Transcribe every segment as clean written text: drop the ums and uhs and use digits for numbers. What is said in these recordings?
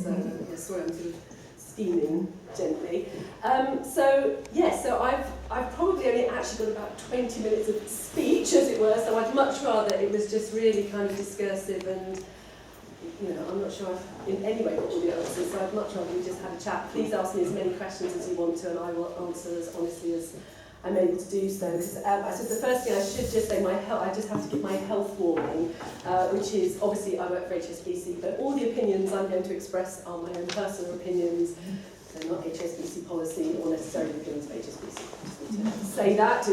So sorry, I'm sort of steaming gently. So I've probably only actually got about 20 minutes of speech, as it were. So I'd much rather it was just really kind of discursive and, I'm not sure I've in any way got all the answers. So I'd much rather we just had a chat. Please ask me as many questions as you want to, and I will answer as honestly as I'm able to do so. Because I said the first thing I should just say, I just have to give my health warning, which is obviously I work for HSBC, but all the opinions I'm going to express are my own personal opinions. They're not HSBC policy or necessarily the opinions of HSBC. I just need to say that.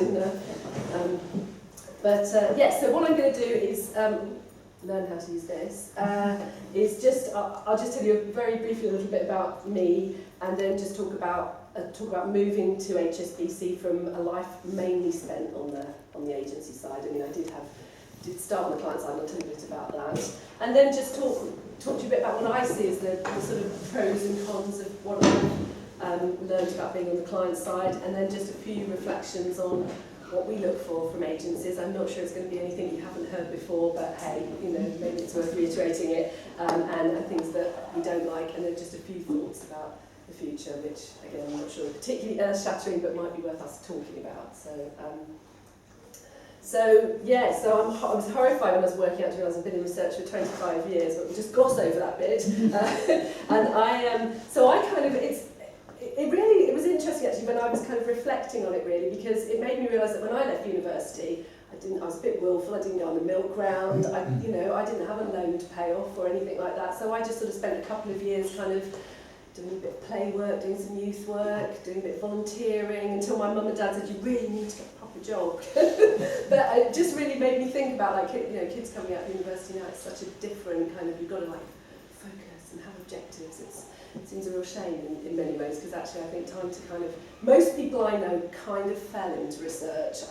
So what I'm going to do is learn how to use this. I'll just tell you very briefly a little bit about me, and then just talk about moving to HSBC from a life mainly spent on the agency side. I mean, I did start on the client side, and I'll tell you a bit about that. And then just talk to you a bit about what I see as the sort of pros and cons of what I've learned about being on the client side, and then just a few reflections on what we look for from agencies. I'm not sure it's going to be anything you haven't heard before, but hey, maybe it's worth reiterating it, and things that we don't like, and then just a few thoughts about the future, which again I'm not sure particularly earth-shattering, but might be worth us talking about. I was horrified when I was working out to realize I've been in research for 25 years, but we'll just gloss over that bit. It was interesting actually when I was kind of reflecting on it really, because it made me realise that when I left university, I was a bit willful, I didn't go on the milk round, I didn't have a loan to pay off or anything like that, so I just sort of spent a couple of years kind of doing a bit of play work, doing some youth work, doing a bit of volunteering, until my mum and dad said, you really need to get a proper job. But it just really made me think about kids coming out of university now, it's such a different kind of, you've got to focus and have objectives. It seems a real shame in many ways, because actually I think time to most people I know kind of fell into research,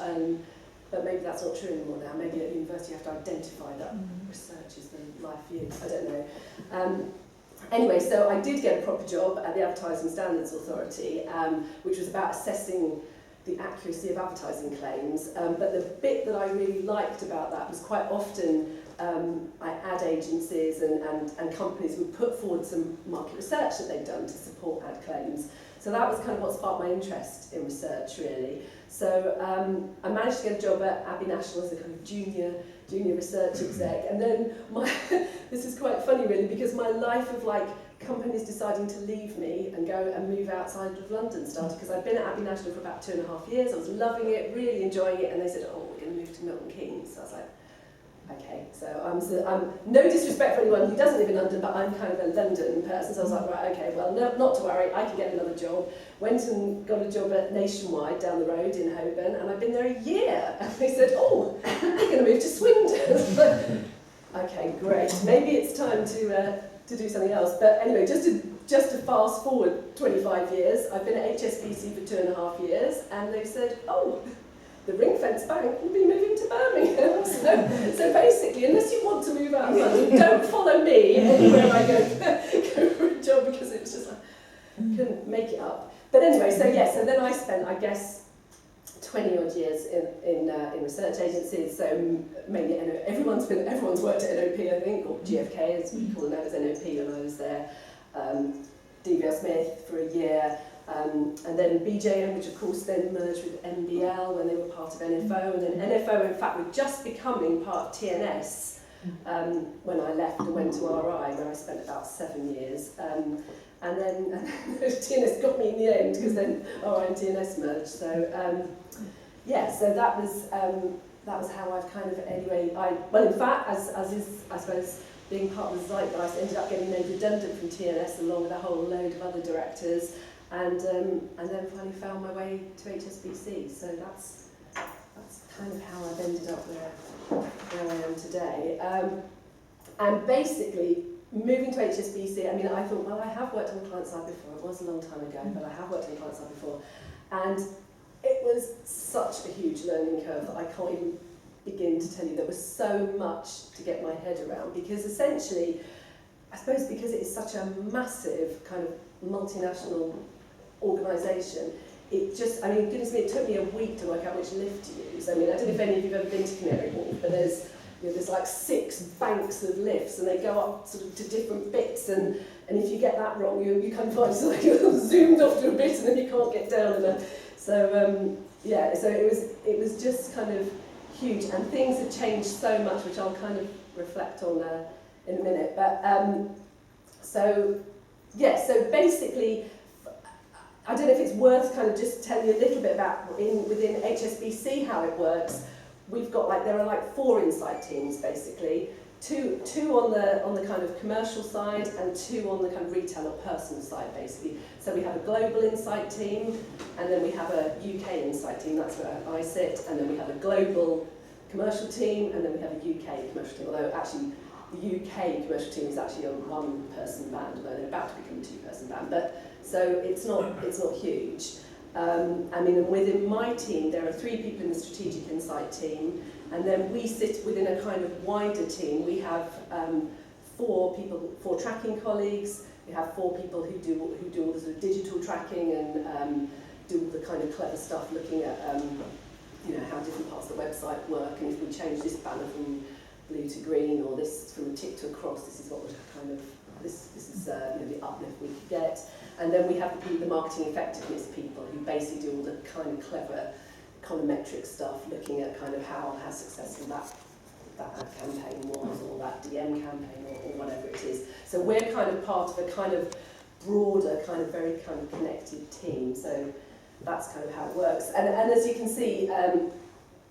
but maybe that's not true anymore now. Maybe at university you have to identify that research is the life for you. I don't know. Anyway, so I did get a proper job at the Advertising Standards Authority, which was about assessing the accuracy of advertising claims. But the bit that I really liked about that was quite often ad agencies and companies would put forward some market research that they'd done to support ad claims. So that was kind of what sparked my interest in research, really. So I managed to get a job at Abbey National as a kind of junior research exec, and then this is quite funny really, because my life of companies deciding to leave me and go and move outside of London started, because I'd been at Abbey National for about 2.5 years. I was loving it, really enjoying it, and they said, oh, we're going to move to Milton Keynes. So I was like, okay, so I'm no disrespect for anyone who doesn't live in London, but I'm kind of a London person, so I was like, right, okay, well, no, not to worry, I can get another job. Went and got a job at Nationwide down the road in Holborn, and I've been there a year. And they said, oh, you're going to move to Swindon. Okay, great, maybe it's time to do something else. But anyway, just to fast forward 25 years, I've been at HSBC for 2.5 years, and they've said, oh, the ring-fence bank will be moving to Birmingham. So basically, unless you want to move out of London, don't follow me anywhere I go for a job, because it was just couldn't make it up. But anyway, so then I spent, I guess, 20 odd years in research agencies. So mainly everyone's worked at NOP, I think, or GFK as we call it now, as NOP when I was there. DVL Smith for a year. And then BJM, which of course then merged with NBL when they were part of NFO, and then NFO in fact were just becoming part of TNS when I left and went to RI, where I spent about 7 years. And then TNS got me in the end, because then RI and TNS merged. So so that was how I've kind of in fact, as is I suppose being part of the zeitgeist, ended up getting made redundant from TNS along with a whole load of other directors. And then finally found my way to HSBC. So that's kind of how I've ended up where I am today. And basically, moving to HSBC, I mean, I thought, well, I have worked on the client side before. It was a long time ago, but I have worked on the client side before. And it was such a huge learning curve that I can't even begin to tell you. There was so much to get my head around, because essentially, I suppose because it is such a massive kind of multinational organisation, it just, I mean, goodness me, it took me a week to work out which lift to use. I mean, I don't know if any of you have ever been to Canary Wharf, but there's you know, there's like 6 banks of lifts and they go up sort of to different bits, and if you get that wrong, you kind of find yourself like you're zoomed off to a bit and then you can't get down. So it was just kind of huge, and things have changed so much, which I'll kind of reflect on in a minute. But so basically, I don't know if it's worth kind of just telling you a little bit about within HSBC how it works. We've got there are 4 insight teams basically, two on the kind of commercial side and 2 on the kind of retail or personal side basically. So we have a global insight team, and then we have a UK insight team, that's where I sit, and then we have a global commercial team, and then we have a UK commercial team, although actually the UK commercial team is actually a 1-person band, although they're about to become a 2-person band, but so it's not huge. I mean, and within my team, there are 3 people in the strategic insight team, and then we sit within a kind of wider team. We have 4 tracking colleagues. We have 4 people who do all the sort of digital tracking and do all the kind of clever stuff, looking at you know, how different parts of the website work, and if we change this banner from blue to green, or this from a tick to a cross, this is what would kind of this is you know, the uplift we could get. And then we have the marketing effectiveness people who basically do all the kind of clever econometric stuff, looking at kind of how successful that ad campaign was, or that DM campaign, or whatever it is. So we're kind of part of a kind of broader, kind of very kind of connected team. So that's kind of how it works. And as you can see,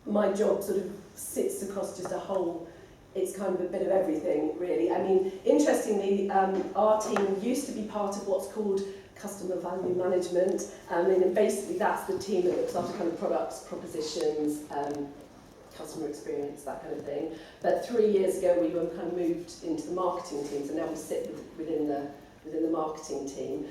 my job sort of sits across just a whole, it's kind of a bit of everything, really. I mean, interestingly, our team used to be part of what's called customer value management. And basically that's the team that looks after kind of products, propositions, customer experience, that kind of thing. But 3 years ago, we were kind of moved into the marketing team, so now we sit within the marketing team.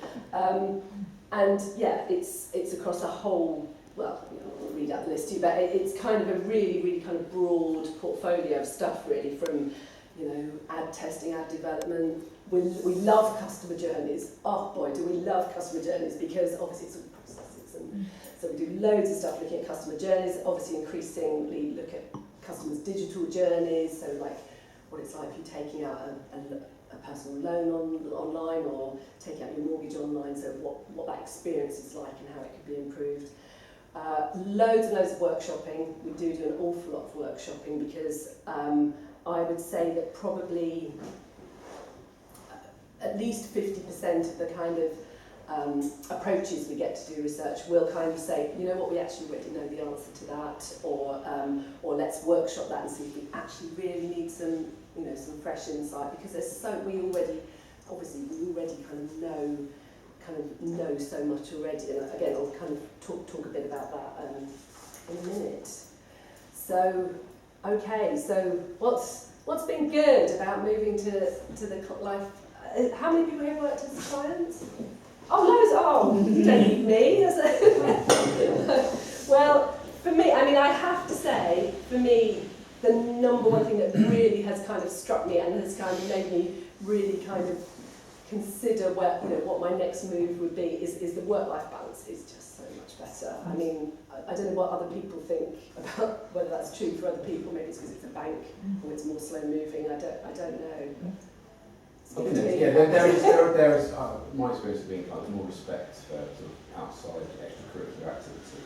And yeah, it's across a whole, well, I'll read out the list to you, but it's kind of a really, really kind of broad portfolio of stuff, really, from, you know, ad testing, ad development. We love customer journeys. Oh boy, do we love customer journeys, because obviously it's all processes, and so we do loads of stuff looking at customer journeys, obviously increasingly look at customers' digital journeys, so like what it's like if you're taking out a personal loan online, or taking out your mortgage online, so what that experience is like and how it could be improved. Loads and loads of workshopping. We do an awful lot of workshopping, because I would say that probably at least 50% of the kind of approaches we get to do research will kind of say, you know what, we actually already know the answer to that, or let's workshop that and see if we actually really need some, you know, some fresh insight, because we already kind of know so much already. And again, I'll kind of talk a bit about that in a minute. So, okay, so what's been good about moving to the life? How many people here worked as clients? Oh, loads. Oh, you don't need me. Well, for me, I mean, I have to say, for me, the number one thing that really has kind of struck me and has kind of made me really kind of consider what my next move would be is the work-life balance is just so much better. I mean, I don't know what other people think about whether that's true for other people. Maybe it's because it's a bank or it's more slow moving. I don't know. Yeah, there is my experience of being like more respect for sort of outside extracurricular activity.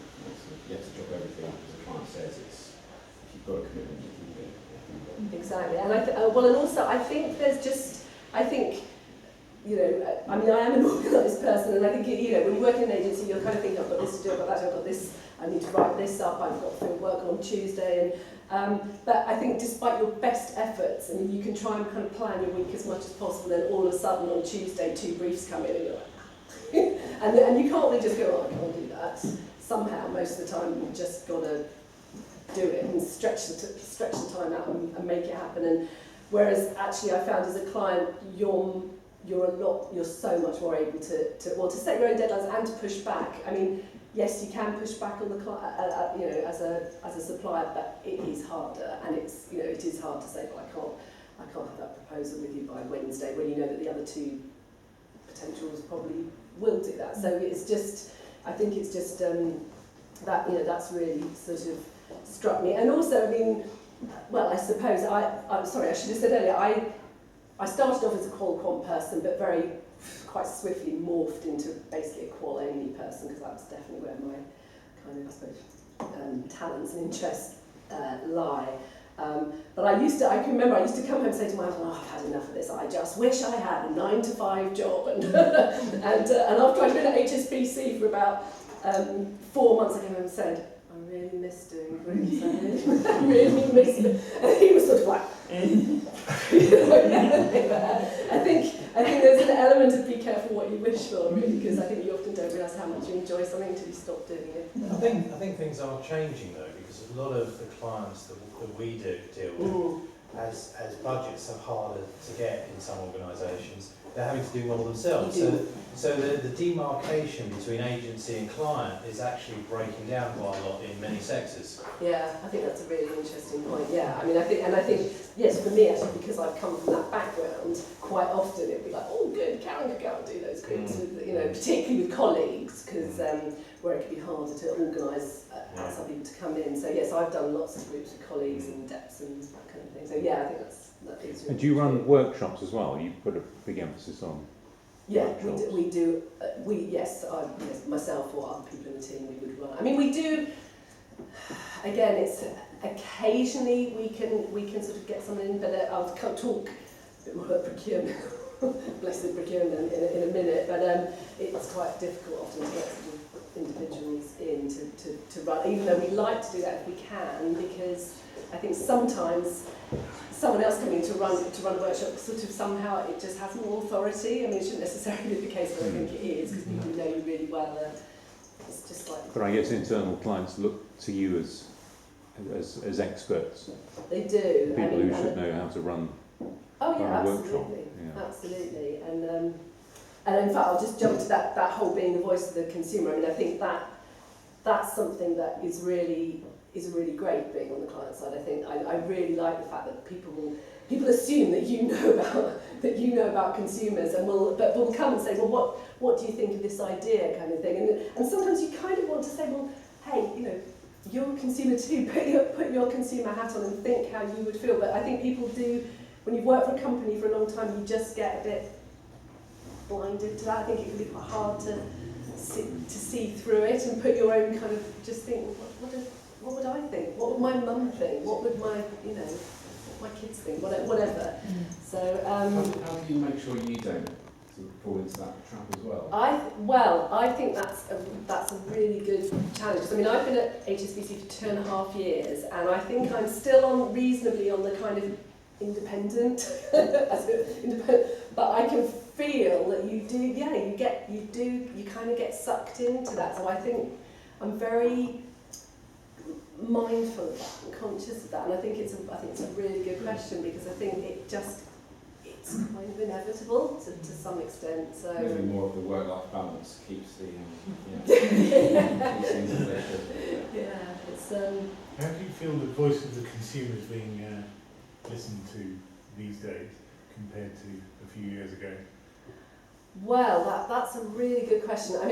You have to drop everything, as the client says. If you've got a commitment, you keep it. Exactly, and and also I think you know, I mean, I am an organised person, and I think, you know, when you work in an agency, you're kind of thinking, I've got this to do, I've got that, I've got this, I need to write this up, I've got field work on Tuesday, and but I think despite your best efforts, and you can try and kind of plan your week as much as possible, then all of a sudden on Tuesday 2 briefs come in, and you're like, and you can't really just go, oh, I can't do that. Somehow, most of the time, you've just got to do it and stretch the time out and make it happen. And whereas actually, I found as a client, you're so much more able to set your own deadlines and to push back. I mean, yes, you can push back on the you know, as a supplier, but it is harder, and it's, you know, it is hard to say, well, I can't have that proposal with you by Wednesday, when you know that the other 2 potentials probably will do that. So it's just, I think it's just that, you know, that's really sort of struck me. And also, I mean, well, I suppose I'm sorry, I should have said earlier, I started off as a qual-quant person, but quite swiftly morphed into basically a qual-only person, because that was definitely where my kind of, I suppose, talents and interests lie. But I can remember I used to come home and say to my husband, I've had enough of this, I just wish I had a 9-to-5 job. And, and after I'd been at HSBC for about 4 months, I came home and said, I really miss doing clientside. I really miss it. And he was sort of like, I think there's an element of be careful what you wish for, really, because I think you often don't realise how much you enjoy something until you stop doing it. I think things are changing though, because a lot of the clients that we deal with, as budgets are harder to get in some organisations, they're having to do more themselves. So the demarcation between agency and client is actually breaking down quite a lot in many sectors. Yeah, I think that's a really interesting point. Yeah, I mean, I think yes, for me actually, because I've come from that background, quite often it'd be like, oh, good, Karen could go and do those groups, with, particularly with colleagues, because where it could be harder to organise outside people to come in. So yes, I've done lots of groups with colleagues and depths and that kind of thing. So yeah, I think that is. Really and do you run workshops as well? You put a big emphasis on. Yeah, we do. Yes, myself or other people in the team, we would run. I mean, we do. Again, it's occasionally we can sort of get someone in, but I'll talk a bit more about procurement, blessed procurement in a minute. But it's quite difficult often to get sort of individuals in to run, even though we like to do that if we can, because I think sometimes someone else coming to run a workshop, sort of somehow it just has more authority. I mean, it shouldn't necessarily be the case, but I think it is, because people know you really well. It's just like. But I guess internal clients look to you as experts. They do. People who should know how to run. Oh yeah, absolutely. Absolutely. And in fact, I'll just jump to that whole being the voice of the consumer. I mean, I think that's something that is really great being on the client side. I think I really like the fact that people assume that you know about consumers, and will come and say, well, what do you think of this idea, kind of thing. And sometimes you kind of want to say, well, hey, you're a consumer too. Put your consumer hat on and think how you would feel. But I think people do, when you've worked for a company for a long time, you just get a bit blinded to that. I think it can be quite hard to see through it and put your own kind of, just think, what would I think? What would my mum think? What would my kids think? Whatever. So how do you make sure you don't sort of fall into that trap as well? I think that's a really good challenge. Because I mean, I've been at HSBC for 2.5 years, and I think I'm still reasonably on the kind of independent, but I can feel that you do. Yeah, you kind of get sucked into that. So I think I'm very mindful of that and conscious of that, and I think it's a really good question, because I think it's kind of inevitable to some extent. So maybe more of the work-life balance keeps the keeps things in place. Yeah, it's How do you feel the voice of the consumer is being listened to these days compared to a few years ago? Well, that's a really good question. I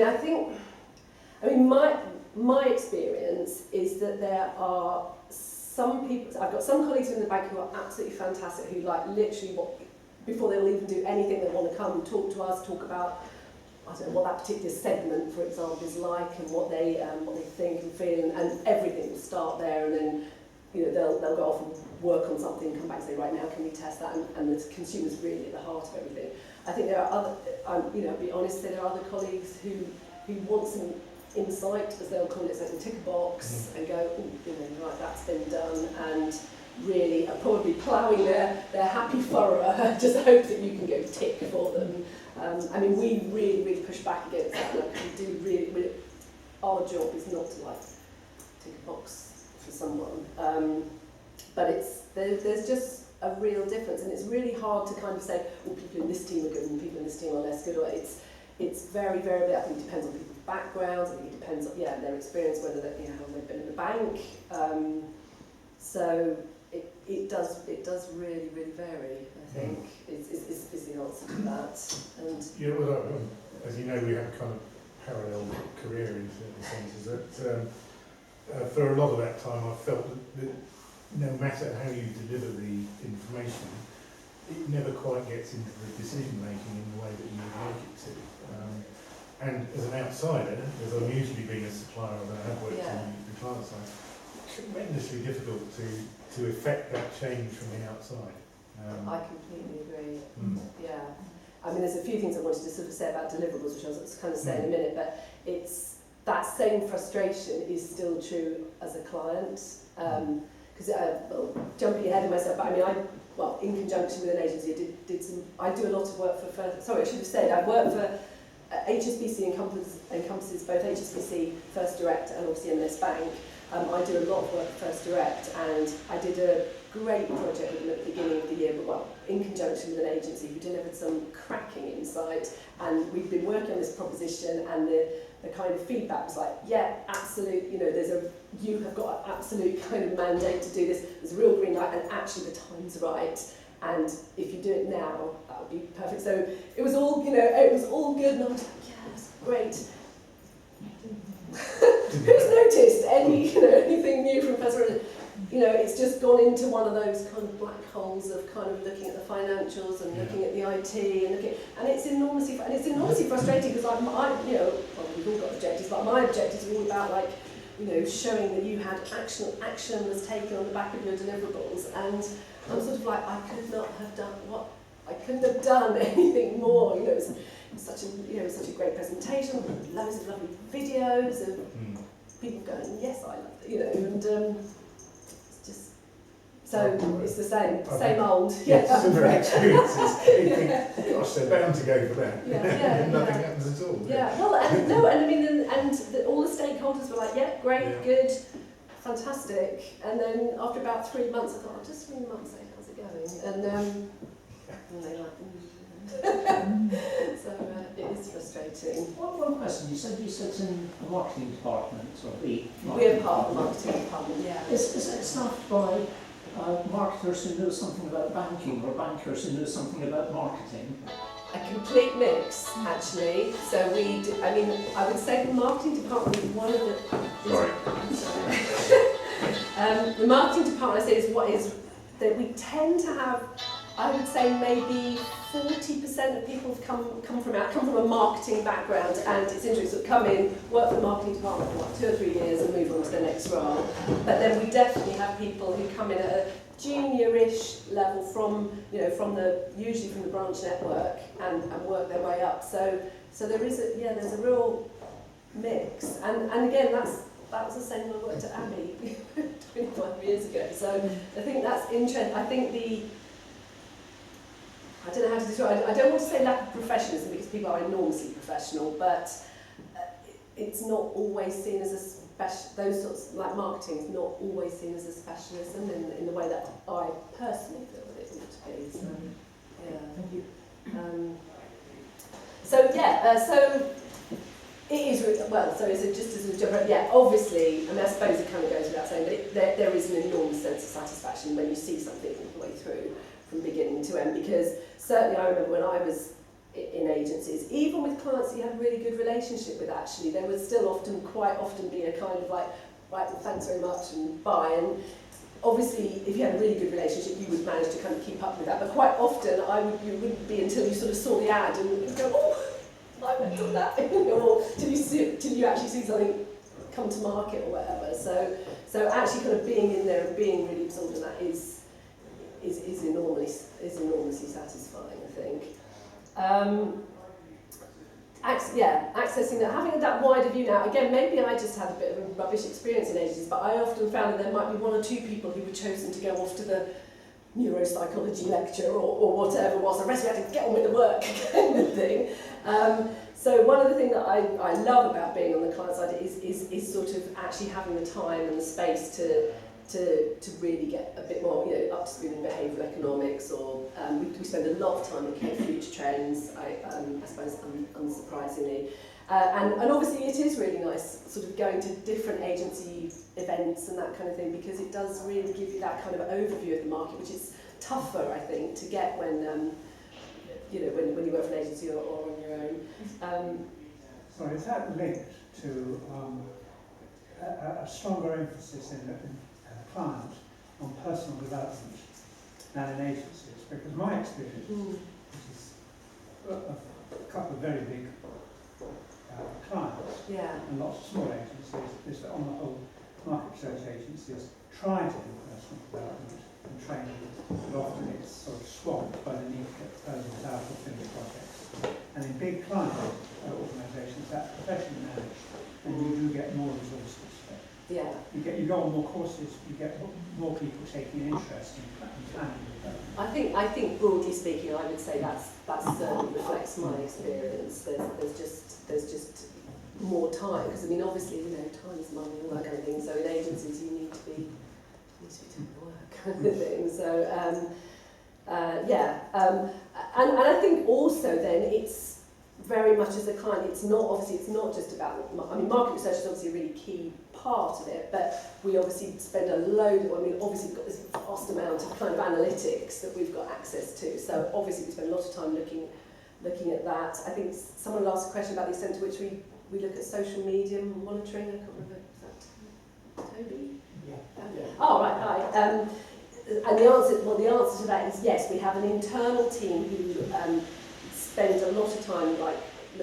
mean, my experience is that there are some people. I've got some colleagues in the bank who are absolutely fantastic, who literally before they'll even do anything, they want to come and talk to us, talk about, I don't know, what that particular segment, for example, is like, and what they think and feel, and everything will start there, and then they'll go off and work on something, come back and say, right, now can we test that, and the consumer's really at the heart of everything. I think there are other, I'll be honest, there are other colleagues who want some insight, as they'll call it, so they can tick a box and go, oh, right, that's been done, and really are probably ploughing their happy furrow, just hope that you can go tick for them. I mean, we really push back against that. We do really, our job is not to tick a box for someone, but there's just a real difference, and it's really hard to kind of say, well, people in this team are good and people in this team are less good. It's very variable. I think it depends on people's backgrounds. I think it depends on their experience, whether how long they've been in the bank. So it does really vary. I think is the answer to that. And well, as you know, we have a kind of parallel career in certain senses. That for a lot of that time, I felt that no matter how you deliver the information, it never quite gets into the decision making in the way that you would like it to. And as an outsider, as I'm usually being a supplier and I have worked on the client side, tremendously difficult to effect that change from the outside. I completely agree. Yeah. I mean, there's a few things I wanted to sort of say about deliverables, which I was kind of say in a minute, but it's that same frustration is still true as a client. Because jumping ahead of myself, but I mean, in conjunction with an agency, I do a lot of work for sorry, I should have said, I work for HSBC encompasses both HSBC, First Direct, and obviously M&S Bank. I do a lot of work for First Direct, and I did a great project with them at the beginning of the year, but in conjunction with an agency who delivered some cracking insight, and we've been working on this proposition, and the kind of feedback was like, yeah, absolute, you have got an absolute kind of mandate to do this, there's a real green light, and actually the time's right, and if you do it now, that would be perfect. So it was all, it was all good, and I was like, yeah, it's great. Who's noticed anything new from First Direct? It's just gone into one of those kind of black holes of kind of looking at the financials and looking at the IT and it's enormously frustrating because we've all got objectives, but my objectives are all about showing that you had action was taken on the back of your deliverables, and I'm sort of like, I couldn't have done anything more. It was such a great presentation, loads of lovely videos of people going, yes, I love it, and it's just so it's the same old. Yeah, similar experiences. Gosh, they're bound to go for that. And nothing happens at all. Yeah, well, all the stakeholders were like, yeah, great, good, fantastic. And then after about 3 months, I thought, I'll just ring them up and say, how's it going? And they were like, so it is frustrating. One question, you said it's in a marketing department, or the We're part of the marketing department, yeah. Is it staffed by marketers who know something about banking, or bankers who know something about marketing? A complete mix, actually. So I would say the marketing department is one of the... Sorry. The marketing department, I say, is that we tend to have, I would say maybe 40% of people have come from a marketing background, and it's interesting, so come in, work for the marketing department for 2 or 3 years and move on to the next role. But then we definitely have people who come in at a junior-ish level usually from the branch network and work their way up. So there's a real mix. And again, that was the same when I worked at Abbey 25 years ago. So I think that's interesting. I think I don't know how to describe it. I don't want to say lack of professionalism because people are enormously professional, but it's not always seen as a those sorts, like marketing, is not always seen as a specialism in the way that I personally feel that it ought to be. So, yeah. Thank you. So it is, well, so is it just as a job? Yeah, obviously, I suppose it kind of goes without saying, but there is an enormous sense of satisfaction when you see something all the way through, from beginning to end, because certainly I remember when I was in agencies, even with clients that you had a really good relationship with, actually, there would still quite often be a kind of like, right, well, thanks very much, and bye. And obviously, if you had a really good relationship, you would manage to kind of keep up with that. But quite often, you wouldn't be until you sort of saw the ad and you'd go, oh, I went on that, or till you actually see something come to market or whatever. So actually, kind of being in there and being really absorbed in that is enormously satisfying, I think. Accessing that, having that wider view now. Again, maybe I just had a bit of a rubbish experience in agencies, but I often found that there might be 1 or 2 people who were chosen to go off to the neuropsychology lecture or whatever, whilst the rest of you had to get on with the work kind of thing. So one of the things that I love about being on the client side is sort of actually having the time and the space to really get a bit more, up to speed in behavioural economics, or we spend a lot of time looking at future trends, I suppose unsurprisingly. And obviously it is really nice sort of going to different agency events and that kind of thing, because it does really give you that kind of overview of the market, which is tougher, I think, to get when when you work for an agency or on your own. So is that linked to a stronger emphasis in the client on personal development than in agencies, because my experience, which is a couple of very big clients and lots of small agencies, is that on the whole, market research agencies try to do personal development and training, but often it's sort of swamped by the need to get proposals out or finish projects. And in big client organisations, that's professionally managed, and you do get more resources. Yeah. You go on more courses, you get more people taking an interest in planning. I think broadly speaking, I would say that certainly reflects my experience. There's just more time, because I mean obviously time is money, all that kind of thing. So in agencies you need to be doing work kind of thing. So and I think also then it's very much as a client, it's not just about, I mean market research is obviously a really key part of it, but we obviously spend a load of, obviously we've got this vast amount of kind of analytics that we've got access to, so obviously we spend a lot of time looking at that. I think someone asked a question about the extent to which we look at social media monitoring. I can't remember, is that Toby? Yeah. Oh, right, hi. And the answer to that is yes, we have an internal team who spend a lot of time,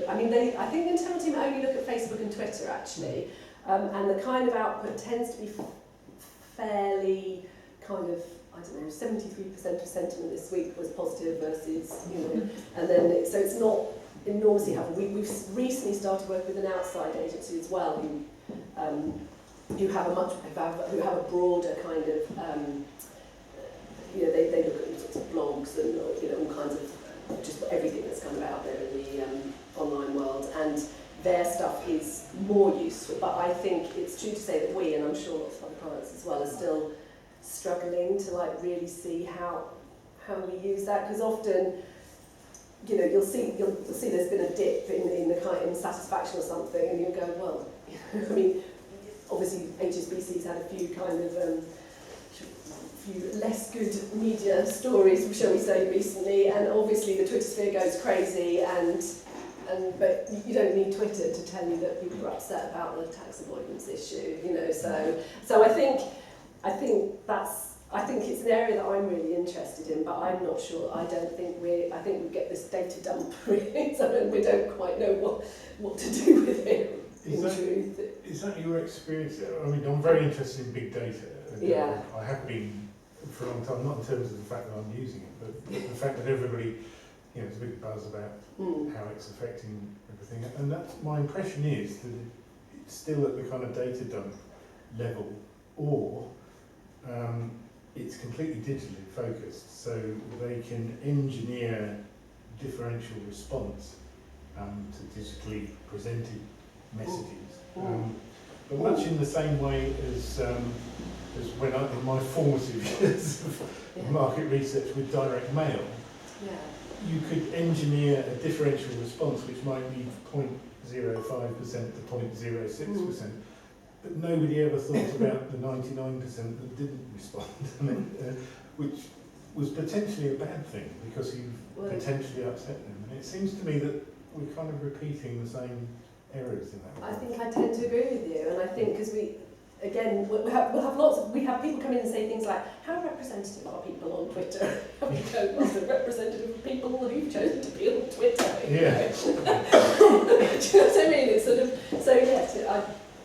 I think the internal team only look at Facebook and Twitter actually, and the kind of output tends to be fairly kind of, 73% of sentiment this week was positive versus, and then, so it's not enormously helpful. We've recently started working with an outside agency as well who have a broader kind of, they look at all sorts of blogs and, all kinds of, just everything that's kind of out there in the online world, and their stuff is more useful. But I think it's true to say that we, and I'm sure lots of other clients as well, are still struggling to really see how we use that, because often you'll see there's been a dip in satisfaction or something, and you'll go, well, I mean obviously HSBC's had a few kind of few less good media stories, shall we say, recently, and obviously the Twitter sphere goes crazy, but you don't need Twitter to tell you that people are upset about the tax avoidance issue, So I think it's an area that I'm really interested in, but I'm not sure. I think we get this data dump really, so we don't quite know what to do with it. Is that your experience? I mean, I'm very interested in big data. Yeah. I have been for a long time, not in terms of the fact that I'm using it, but the fact that everybody, there's a big buzz about how it's affecting everything. And that's my impression is that it's still at the kind of data dump level, or it's completely digitally focused, so they can engineer differential response to digitally presented messages. But much in the same way as when in my formative years of market research with direct mail, you could engineer a differential response which might be 0.05% to 0.06%, but nobody ever thought about the 99% that didn't respond, which was potentially a bad thing because you've potentially upset them. And it seems to me that we're kind of repeating the same errors in that way. I think I tend to agree with you, and I think because we have people come in and say things like, how representative are people on Twitter? And we go, well, they're representative of people who've chosen to be on Twitter. Yeah. Do you know what I mean? It's sort of, so yes,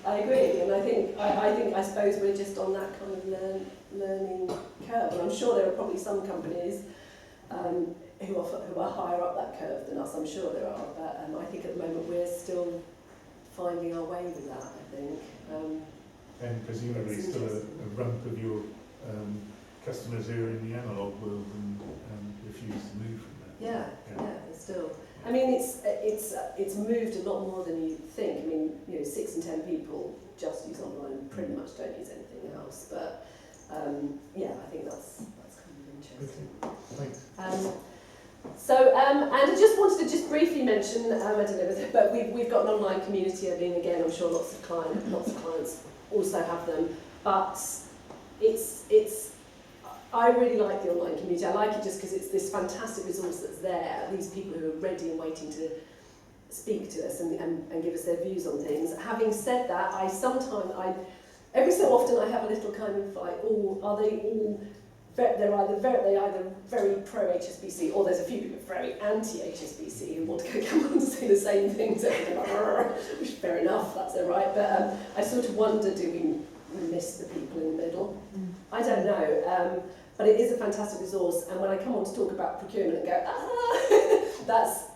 I agree, and I suppose we're just on that kind of learning curve, and I'm sure there are probably some companies who are higher up that curve than us. I'm sure there are, but I think at the moment we're still finding our way with that. I think. And presumably still a rump of your customers who are in the analogue world and refuse to move from that. Yeah, still. I mean, it's moved a lot more than you think. I mean, 6 in 10 people just use online and pretty much don't use anything else. But I think that's kind of interesting. Okay, thanks. And I just wanted to briefly mention, I don't know, but we've got an online community. I mean, again, I'm sure lots of clients also have them, but I really like the online community. I like it just because it's this fantastic resource that's there, these people who are ready and waiting to speak to us and give us their views on things. Having said that, every so often I have a little kind of like, oh, are they all, they're either very pro-HSBC, or there's a few people very anti-HSBC who want to come on to say the same things, which fair enough, that's their right, but I sort of wonder, do we miss the people in the middle? I don't know, but it is a fantastic resource, and when I come on to talk about procurement and go, that's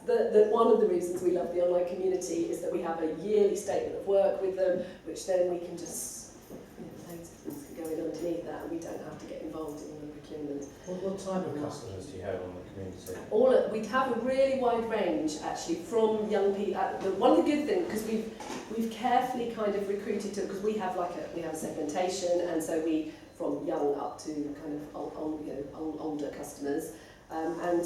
one of the reasons we love the online community, is that we have a yearly statement of work with them, which then we can just, loads of things can go in underneath that, and we don't have to get involved in the procurement. What type of customers do you have on the community? We have a really wide range, actually, from young people. One of the good things, because we've carefully kind of recruited to, because we have a segmentation, and so we from young up to kind of older customers. And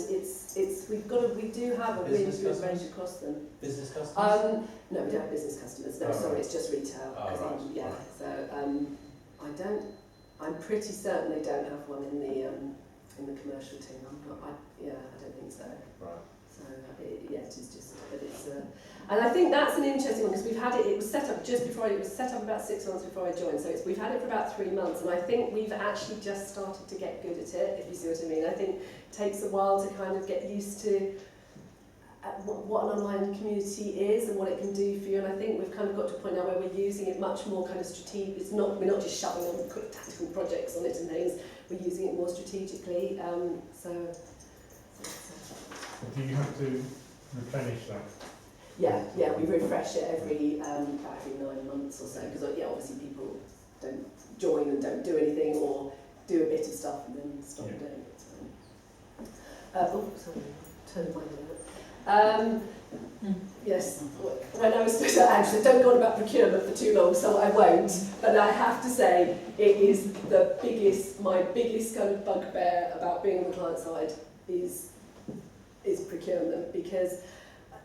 we do have a really good range across them. Business customers? No, we don't have business customers. No, sorry, it's just retail. Right. So I'm pretty certain they don't have one in the commercial team. I don't think so. Right. So it is just, but it's. And I think that's an interesting one, because we've had it. It was set up it was set up about 6 months before I joined. So we've had it for about 3 months, and I think we've actually just started to get good at it. If you see what I mean, I think it takes a while to kind of get used to what an online community is and what it can do for you. And I think we've kind of got to a point now where we're using it much more kind of strategic. We're not just shoving on quick tactical projects on it and things. We're using it more strategically. Do you have to replenish that? Yeah, we refresh it every 9 months or so, because obviously people don't join and don't do anything, or do a bit of stuff and then stop doing it. Sorry, turn my head. Yes, when I was actually, don't go on about procurement for too long, so I won't. But I have to say, it is my biggest kind of bugbear about being on the client side is procurement, because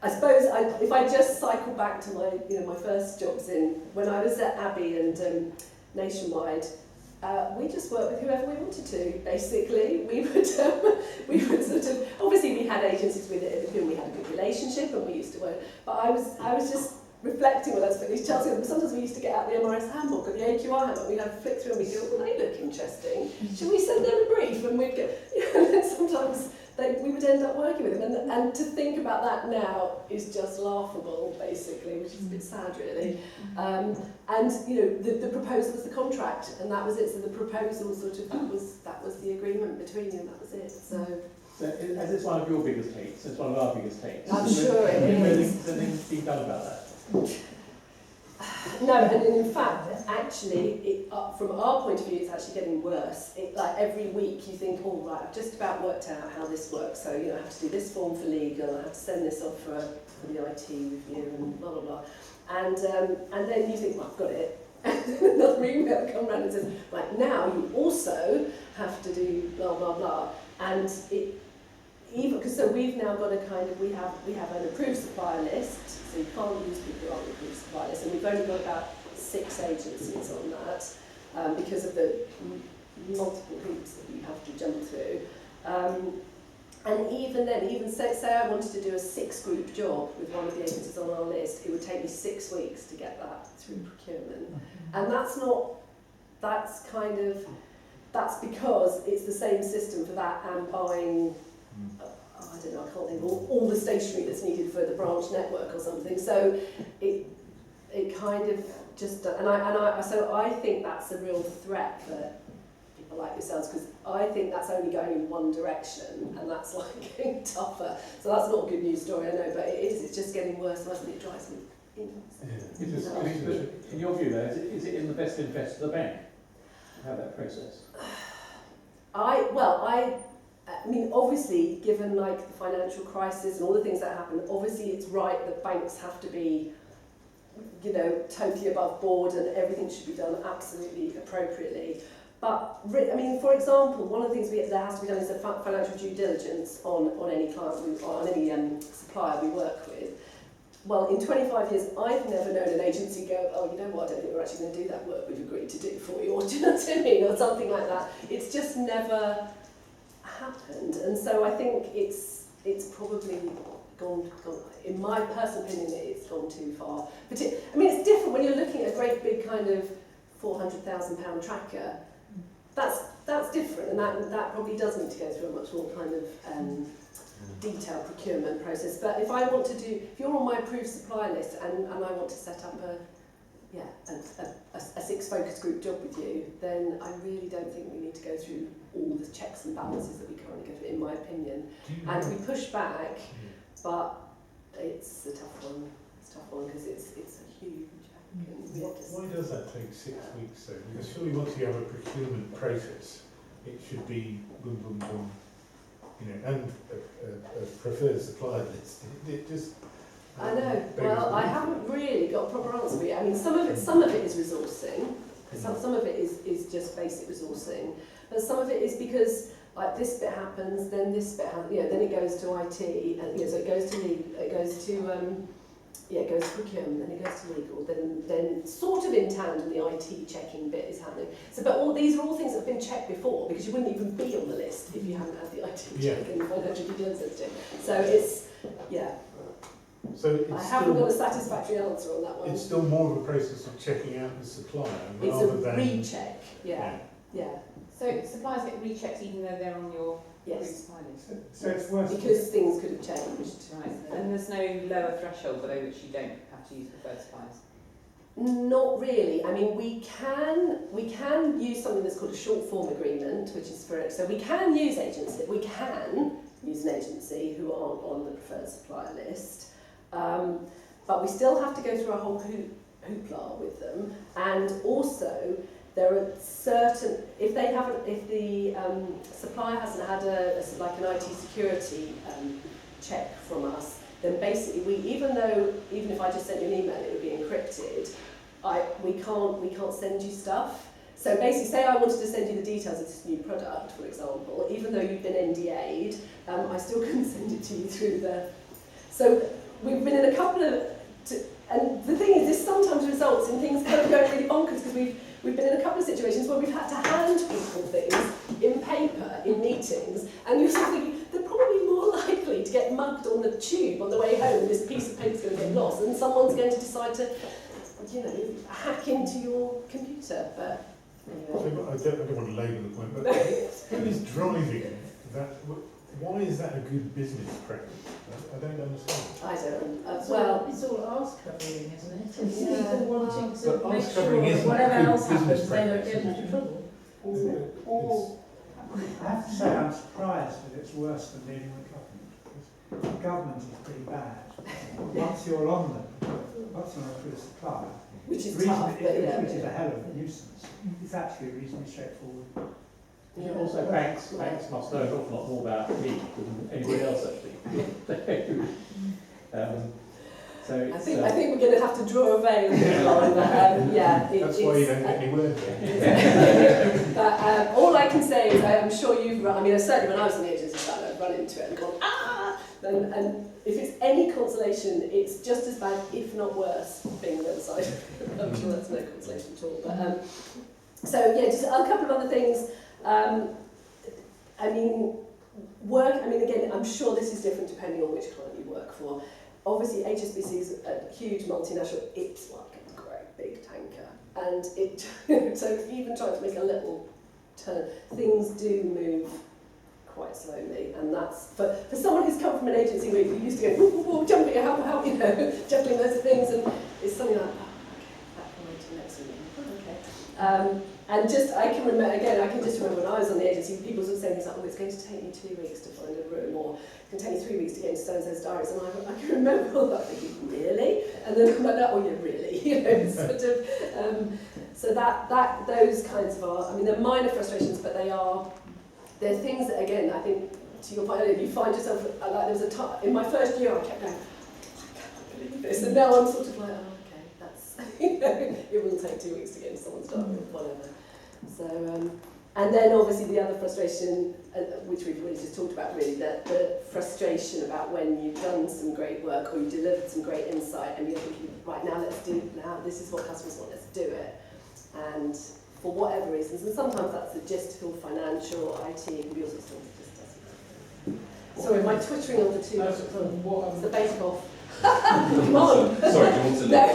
I suppose if I just cycle back to my first jobs when I was at Abbey and Nationwide, we just worked with whoever we wanted to. Basically, we would sort of, obviously we had agencies with whom we had a good relationship and we used to work. But I was just reflecting when I was finished Chelsea. Sometimes we used to get out the MRS handbook or the AQR handbook. We'd have to flick through and we'd go, well, they look interesting. Should we send them a brief? And we'd go, and then sometimes we would end up working with them, and to think about that now is just laughable, basically, which is a bit sad, really. And the proposal was the contract, and that was it. So the proposal that was the agreement between you, and that was it. So as it's one of your biggest hates, it's one of our biggest hates. I'm sure it is. Has anything been done about that? No, and in fact, actually, from our point of view, it's actually getting worse. Every week you think, oh right, I've just about worked out how this works. So I have to do this form for legal, I have to send this off for the IT review, and blah blah blah. And then you think, well, I've got it. And another email will come around and says, right, now you also have to do blah blah blah. And so we've now got we have an approved supplier list. So you can't use people who aren't approved supplier list, and we've only got about 6 agencies on that because of the multiple hoops that you have to jump through. And even then, say I wanted to do a 6-group job with one of the agencies on our list, it would take me 6 weeks to get that through procurement. And that's because it's the same system for that and buying, I don't know, I can't think of all the stationery that's needed for the branch network or something. So it kind of just, so I think that's a real threat for people like yourselves, because I think that's only going in one direction, and that's getting tougher. So that's not a good news story, I know, but it is. It's just getting worse, and it drives me insane. In your view, though, is it in the best interest of the bank to have that process? I mean, obviously, given the financial crisis and all the things that happen, obviously it's right that banks have to be, totally above board, and everything should be done absolutely appropriately. But I mean, for example, one of the things that has to be done is a financial due diligence on any client, on any supplier we work with. Well, in 25 years, I've never known an agency go, oh, you know what, I don't think we're actually going to do that work we've agreed to do for you, or do you know what I mean, or something like that. It's just never happened, and so I think it's probably gone, in my personal opinion, it's gone too far. I mean, it's different when you're looking at a great big kind of £400,000 tracker, that's different, and that probably does need to go through a much more kind of detailed procurement process. But if I want to do, if you're on my approved supplier list and I want to set up a 6 focus group job with you, then I really don't think we need to go through all the checks and balances that we currently go through, in my opinion. And we push back, but it's a tough one. It's a tough one because it's a huge. Why does that take 6 weeks though? Because surely once you have a procurement process, it should be boom, boom, boom, and a preferred supplier list. It just. I know. Well, I haven't really got a proper answer for you. I mean, some of it is resourcing. Some of it is just basic resourcing, but some of it is because like this bit happens, then this bit happens. Then it goes to IT, and so it goes to legal, it goes to procurement, then it goes to legal, then sort of in tandem the IT checking bit is happening. So, but these are all things that have been checked before, because you wouldn't even be on the list if you hadn't had the IT check and financial due diligence check. So it's So I haven't got a satisfactory answer on that one. It's still more of a process of checking out the supplier it's rather a than recheck. Yeah. So suppliers get rechecked even though they're on your Yes. supply list? So it's worth Because things could have changed. Right. And there's no lower threshold below which you don't have to use preferred suppliers? Not really. I mean, we can use something that's called a short form agreement, which is for so we can use agency. We can use an agency who aren't on the preferred supplier list, but we still have to go through a whole hoopla with them, and also there are certain if the supplier hasn't had an IT security check from us, then basically even if I just sent you an email, it would be encrypted. We can't send you stuff. So basically, say I wanted to send you the details of this new product, for example, even though you've been NDA'd, I still couldn't send it to you through the. So we've been in a couple of, and the thing is, this sometimes results in things kind of going really bonkers because we've been in a couple of situations where we've had to hand people things in paper in meetings, and you're sort of thinking they're probably more likely to get mugged on the tube on the way home. This piece of paper's going to get lost, and someone's going to decide to, hack into your computer. But anyway. I don't want to labour the point, but who is driving that? Why is that a good business practice? I don't understand. I don't. Well, it's all arse covering, isn't it? It's people wanting to But make arse sure covering that isn't whatever good else happens, business they don't practice. get into trouble. I have to say I'm surprised that it's worse than dealing with government, because government is pretty bad. Once you're on a approved supplier, Which is tough, but yeah. which is a hell of a nuisance, it's actually reasonably straightforward. Yeah. Also, banks must know an awful lot more about me than anybody else actually. I think we're going to have to draw a veil on that. That's why you don't get any word there. But all I can say is I'm sure you've run. I mean, certainly when I was on the agency side, I've run into it and gone and if it's any consolation, it's just as bad, if not worse, being on the other side. I'm sure that's no consolation at all. But just a couple of other things. Again, I'm sure this is different depending on which client you work for. Obviously, HSBC is a huge multinational. It's like a great big tanker, and it. So if you even try to make a little turn, things do move quite slowly, and that's for someone who's come from an agency where you used to go, whoop, whoop, whoop, jumping, help, juggling loads of things, and it's something like, that can wait till next week. And just, I can just remember when I was on the agency, people sort of saying things like, it's going to take me 2 weeks to find a room, or it's going to take me 3 weeks to get into so-and-so's diaries, and I can remember all that, thinking, really? And then I'm like, oh yeah, really? Sort of, so those kinds of they're minor frustrations, but they're things that, again, I think, to your point, you find yourself, like there was a time, in my first year I kept going, I can't believe this, and now I'm sort of like, it will take 2 weeks to get into someone's diary, whatever. So, and then obviously the other frustration, which we've really just talked about, really, the frustration about when you've done some great work or you delivered some great insight and you're thinking, right, now this is what customers want, let's do it. And for whatever reasons, and sometimes that's logistical, financial, IT, it can be all sorts of things, it just doesn't. Sorry, am I twittering on the two? It's the bake-off. Come on. Sorry, do you want to look?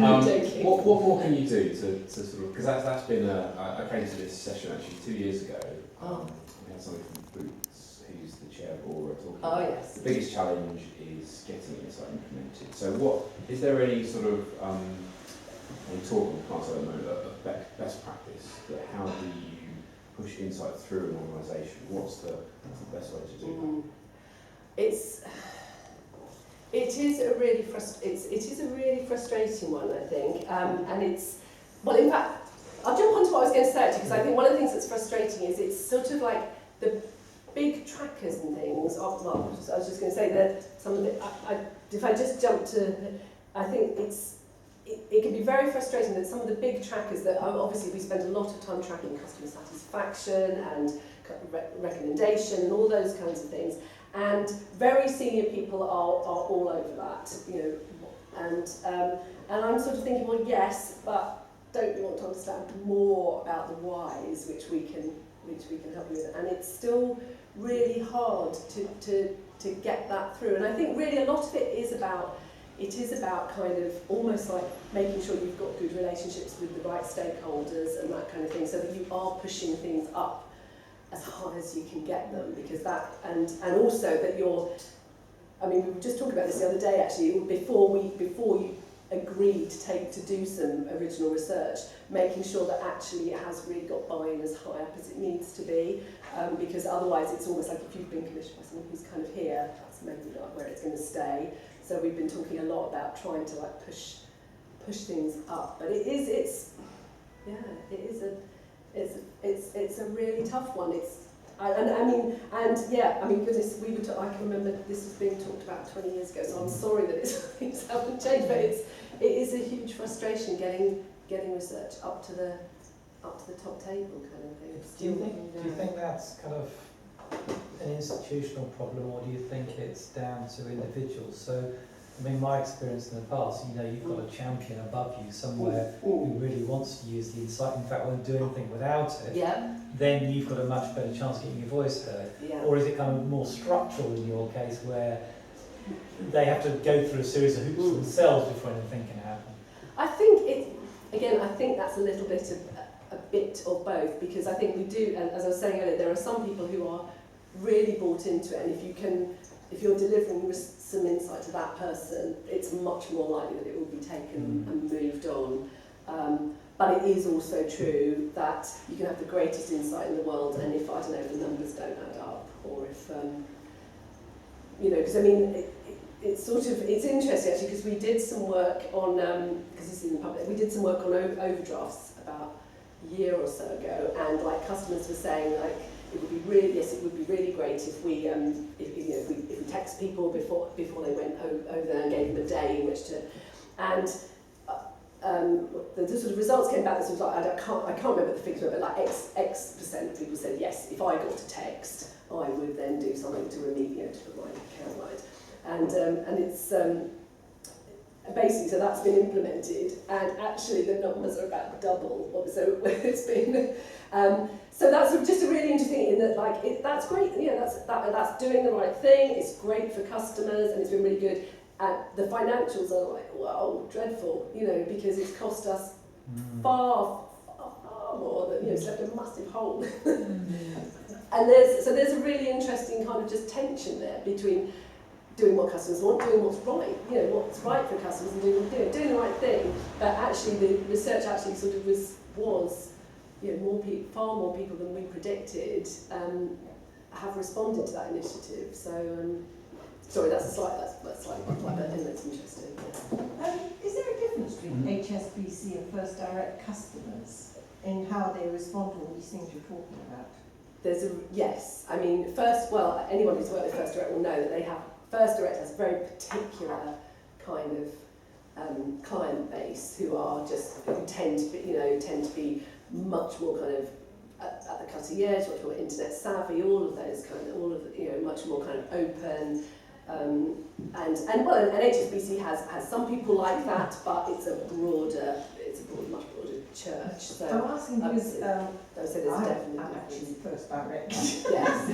joking. What more can you do to sort of, because that's been I came to this session actually 2 years ago. We had somebody from Boots, who's the chair of Aura, talking about Yes. the biggest challenge is getting Insight implemented. So what, is there any sort of, we talk on the client side at the moment of best practice, that how do you push Insight through an organisation? What's the best way to do that? It is a really frustrating one, I think, and it's, well, in fact, I'll jump onto what I was going to say actually, because I think one of the things that's frustrating is it's sort of like the big trackers and things. I was just going to say that some of it. If I just jump to, I think it can be very frustrating that some of the big trackers that obviously we spend a lot of time tracking customer satisfaction and recommendation and all those kinds of things. And very senior people are all over that, you know, and I'm sort of thinking, well, yes, but don't you want to understand more about the whys, which we can help you with? And it's still really hard to get that through. And I think really a lot of it is about kind of almost like making sure you've got good relationships with the right stakeholders and that kind of thing, so that you are pushing things up as high as you can get them, because that, and also that you're, I mean, we were just talking about this the other day actually, before you agreed to do some original research, making sure that actually it has really got buy-in as high up as it needs to be, because otherwise it's almost like if you've been commissioned by someone who's kind of here, that's maybe not where it's going to stay. So we've been talking a lot about trying to like push things up, but it's a really tough one. Goodness, I can remember this was being talked about 20 years ago, so I'm sorry that things haven't changed, but it is a huge frustration getting research up to the top table kind of thing. Do you think that's kind of an institutional problem, or do you think it's down to individuals? So, I mean, my experience in the past, you know, you've got a champion above you somewhere who really wants to use the insight, in fact won't do anything without it, then you've got a much better chance of getting your voice heard. Or is it kind of more structural in your case, where they have to go through a series of hoops themselves before anything can happen? I think that's a little bit of both, because I think we do, and as I was saying earlier, there are some people who are really bought into it, and if you're delivering some insight to that person, it's much more likely that it will be taken and moved on. But it is also true that you can have the greatest insight in the world, and if, I don't know, the numbers don't add up, or if, because I mean, it's interesting actually, because we did some work on, because this is in the public, we did some work on overdrafts about a year or so ago, and like customers were saying, like, it would be really great if we text people before they went over there and gave them a day in which to, and the sort of results came back. This was like, I can't remember the figures, but like X percent of people said yes. If I got to text, I would then do something to remediate, to put my account right, and it's basically, so that's been implemented, and actually the numbers are about double. So it's been. So that's just a really interesting in that, like, that's great. That's doing the right thing. It's great for customers, and it's been really good. The financials are like, wow, dreadful, because it's cost us far more than, it's left a massive hole. And there's a really interesting kind of just tension there between doing what customers want, doing what's right, what's right for customers, and doing the right thing. But actually, the research actually sort of was far more people than we predicted have responded to that initiative. So, sorry, that's slight, but I think that's interesting. Yeah. Is there a difference between HSBC and First Direct customers in how they respond to all these things you're talking about? Yes. I mean, anyone who's worked with First Direct will know that First Direct has a very particular kind of client base who tend to be much more kind of at the cutting edge, much more internet savvy, much more kind of open, and HSBC has some people like that, but it's a much broader church. So I'm asking because I'm actually First Direct. Yes.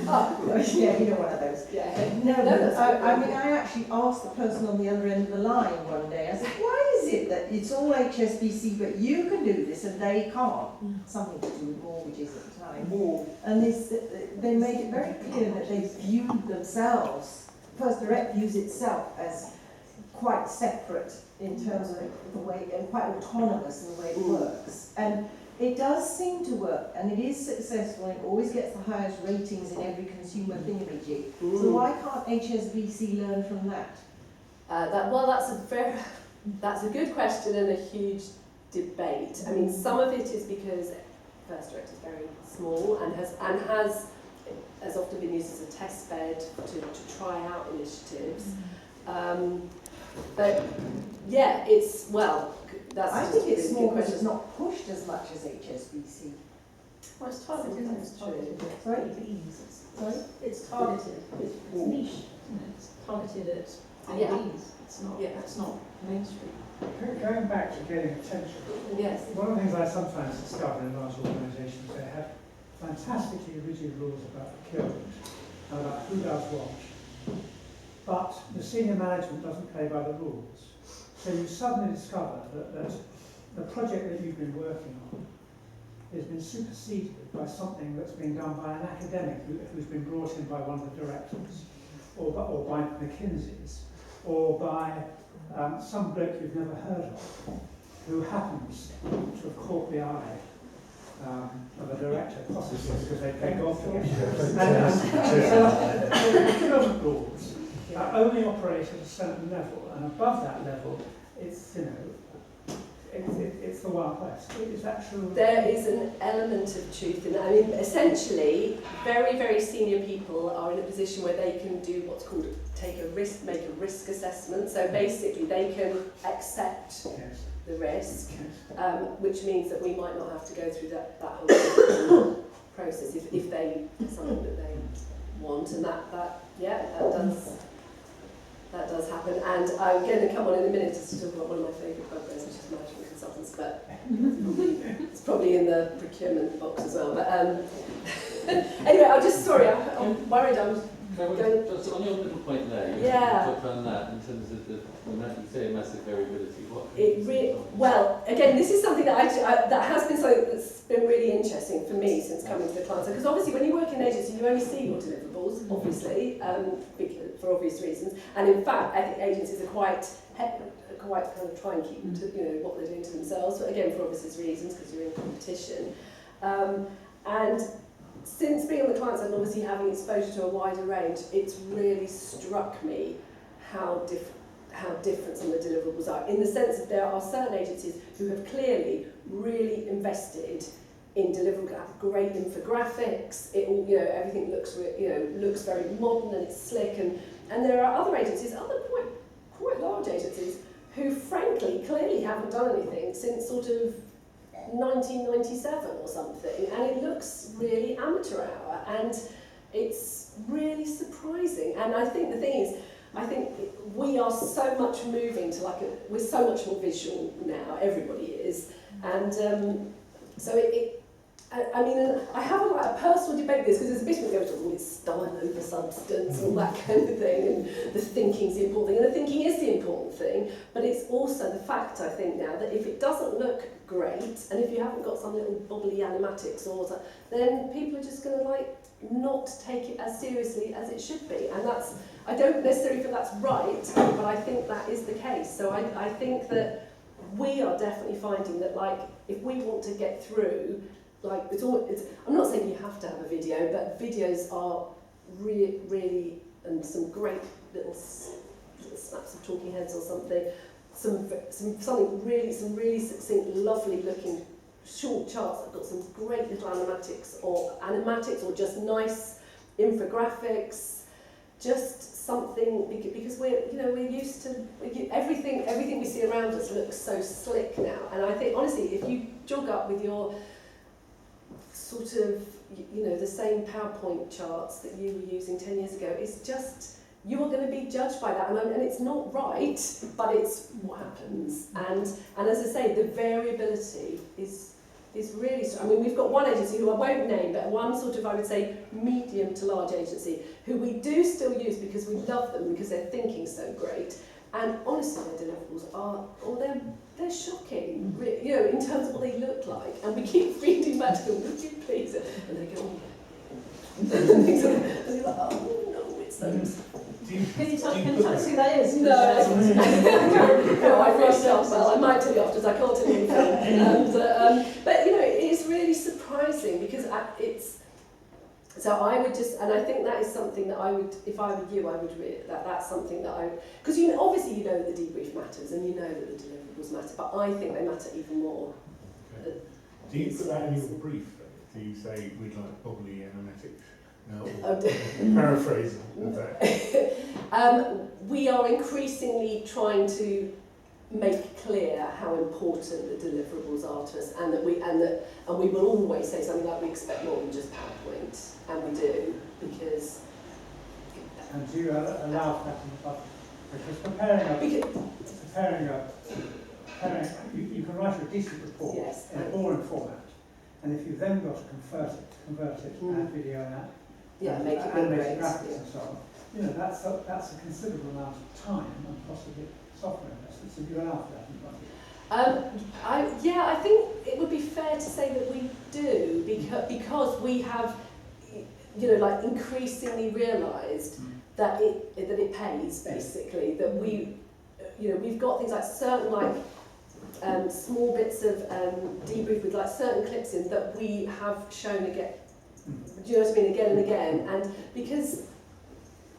Yeah, one of those. Yeah. No, I actually asked the person on the other end of the line one day. I said, why is it that it's all HSBC, but you can do this and they can't. Something to do with mortgages at the time. And they made it very clear that they viewed themselves, First Direct views itself as quite separate in terms of the way, and quite autonomous in the way it works. And it does seem to work, and it is successful, and it always gets the highest ratings in every consumer thingamajig. So why can't HSBC learn from that? That's a good question and a huge debate. I mean, some of it is because First Direct is very small and has often been used as a test bed to try out initiatives. But yeah, that's I just think a it's really small good because question. it's not pushed as much as HSBC. Well, it's targeted, isn't it? It's targeted. Sorry? Sorry? It's targeted. It's niche, isn't it? It's targeted at IDs. It's not mainstream. Going back to getting attention, Yes. one of the things I sometimes discover in large organisations, they have fantastically rigid rules about procurement, about who does what, but the senior management doesn't play by the rules. So you suddenly discover that the project that you've been working on has been superseded by something that's been done by an academic who's been brought in by one of the directors, or by McKinsey's, or by some bloke you've never heard of, who happens to have caught the eye of a director, possibly because they play golf together. So the procurement rules only operate at a certain level, and above that level, it's it's the Wild West. Is that true? There is an element of truth in that. I mean, essentially, very, very senior people are in a position where they can do what's called make a risk assessment. So basically, they can accept the risk, which means that we might not have to go through that whole process if they something that they want, and that does happen. And I'm going to come on in a minute just to talk about one of my favourite bugbears, which is management consultants, but it's probably in the procurement box as well. But anyway, I'm worried Just on your little point there, you talked about that in terms of you say massive variability. Well, again, this is something that that has been something that's been really interesting for me since coming to the client side. Because obviously, when you work in an agency, you only see your deliverables, obviously, for obvious reasons. And in fact, I think agencies are quite kind of try and keep to what they're doing to themselves. But again, for obvious reasons, because you're in competition. And since being on the client side and obviously having exposure to a wider range, it's really struck me how different some of the deliverables are, in the sense that there are certain agencies who have clearly really invested in delivering great infographics. It all, everything looks very modern and it's slick, and there are other agencies, other quite large agencies, who frankly clearly haven't done anything since sort of 1997 or something, and it looks really amateur hour, and it's really surprising. And I think the thing is, I think we are so much moving to we're so much more visual now, everybody is, and so I mean, I have a personal debate with this, because there's a bit of it goes on, it's style over substance, all that kind of thing, and the thinking's the important thing, and the thinking is the important thing, but it's also the fact, I think now, that if it doesn't look great, and if you haven't got some little bobbly animatics or that, then people are just going to not take it as seriously as it should be, and I don't necessarily feel that's right, but I think that is the case. So I think that we are definitely finding that if we want to get through, I'm not saying you have to have a video, but videos are really, and some great little snaps of talking heads or something, some really succinct, lovely looking short charts that have got some great little animatics or just nice infographics, just something, because we're used to everything we see around us looks so slick now. And I think honestly, if you jog up with your sort of the same PowerPoint charts that you were using 10 years ago, it's just, you are going to be judged by that, and it's not right, but it's what happens. And as I say, the variability is really strong. I mean, we've got one agency who I won't name, but one sort of, I would say, medium to large agency, who we do still use because we love them, because their thinking's so great. And honestly, their deliverables are they're shocking, you know, in terms of what they look like. And we keep reading back to them, would you please? And they go, oh, yeah. And you're like, oh no, it's those. Can you tell us who that is? No, no, I really don't. Well, I might tell you afterwards. I can't tell you anything. But you know, it is really surprising because it's. So I would just, and I think that is something that I would, if I were you, I would really, that's something that I, because you know, obviously you know that the debrief matters and you know that the deliverables matter, but I think they matter even more. Okay. Do you put that in your brief? Do you say we'd like bodily animatics? No, paraphrasing of that. We are increasingly trying to make clear how important the deliverables are to us, and we will always say something like we expect more than just PowerPoint, and we do because. And do you allow that in the budget? Because you can write a decent report in a boring format, and if you've then got to convert it, add video and that. Yeah, make it graphics and so on. You know, that's a considerable amount of time and possibly software investments. So you allow for that in the budget? I think it would be fair to say that we do because we have, you know, like increasingly realised that it pays basically. That we, you know, we've got things like certain like small bits of debrief with like certain clips in that we have shown again. Do you know what I mean? Again and again, and because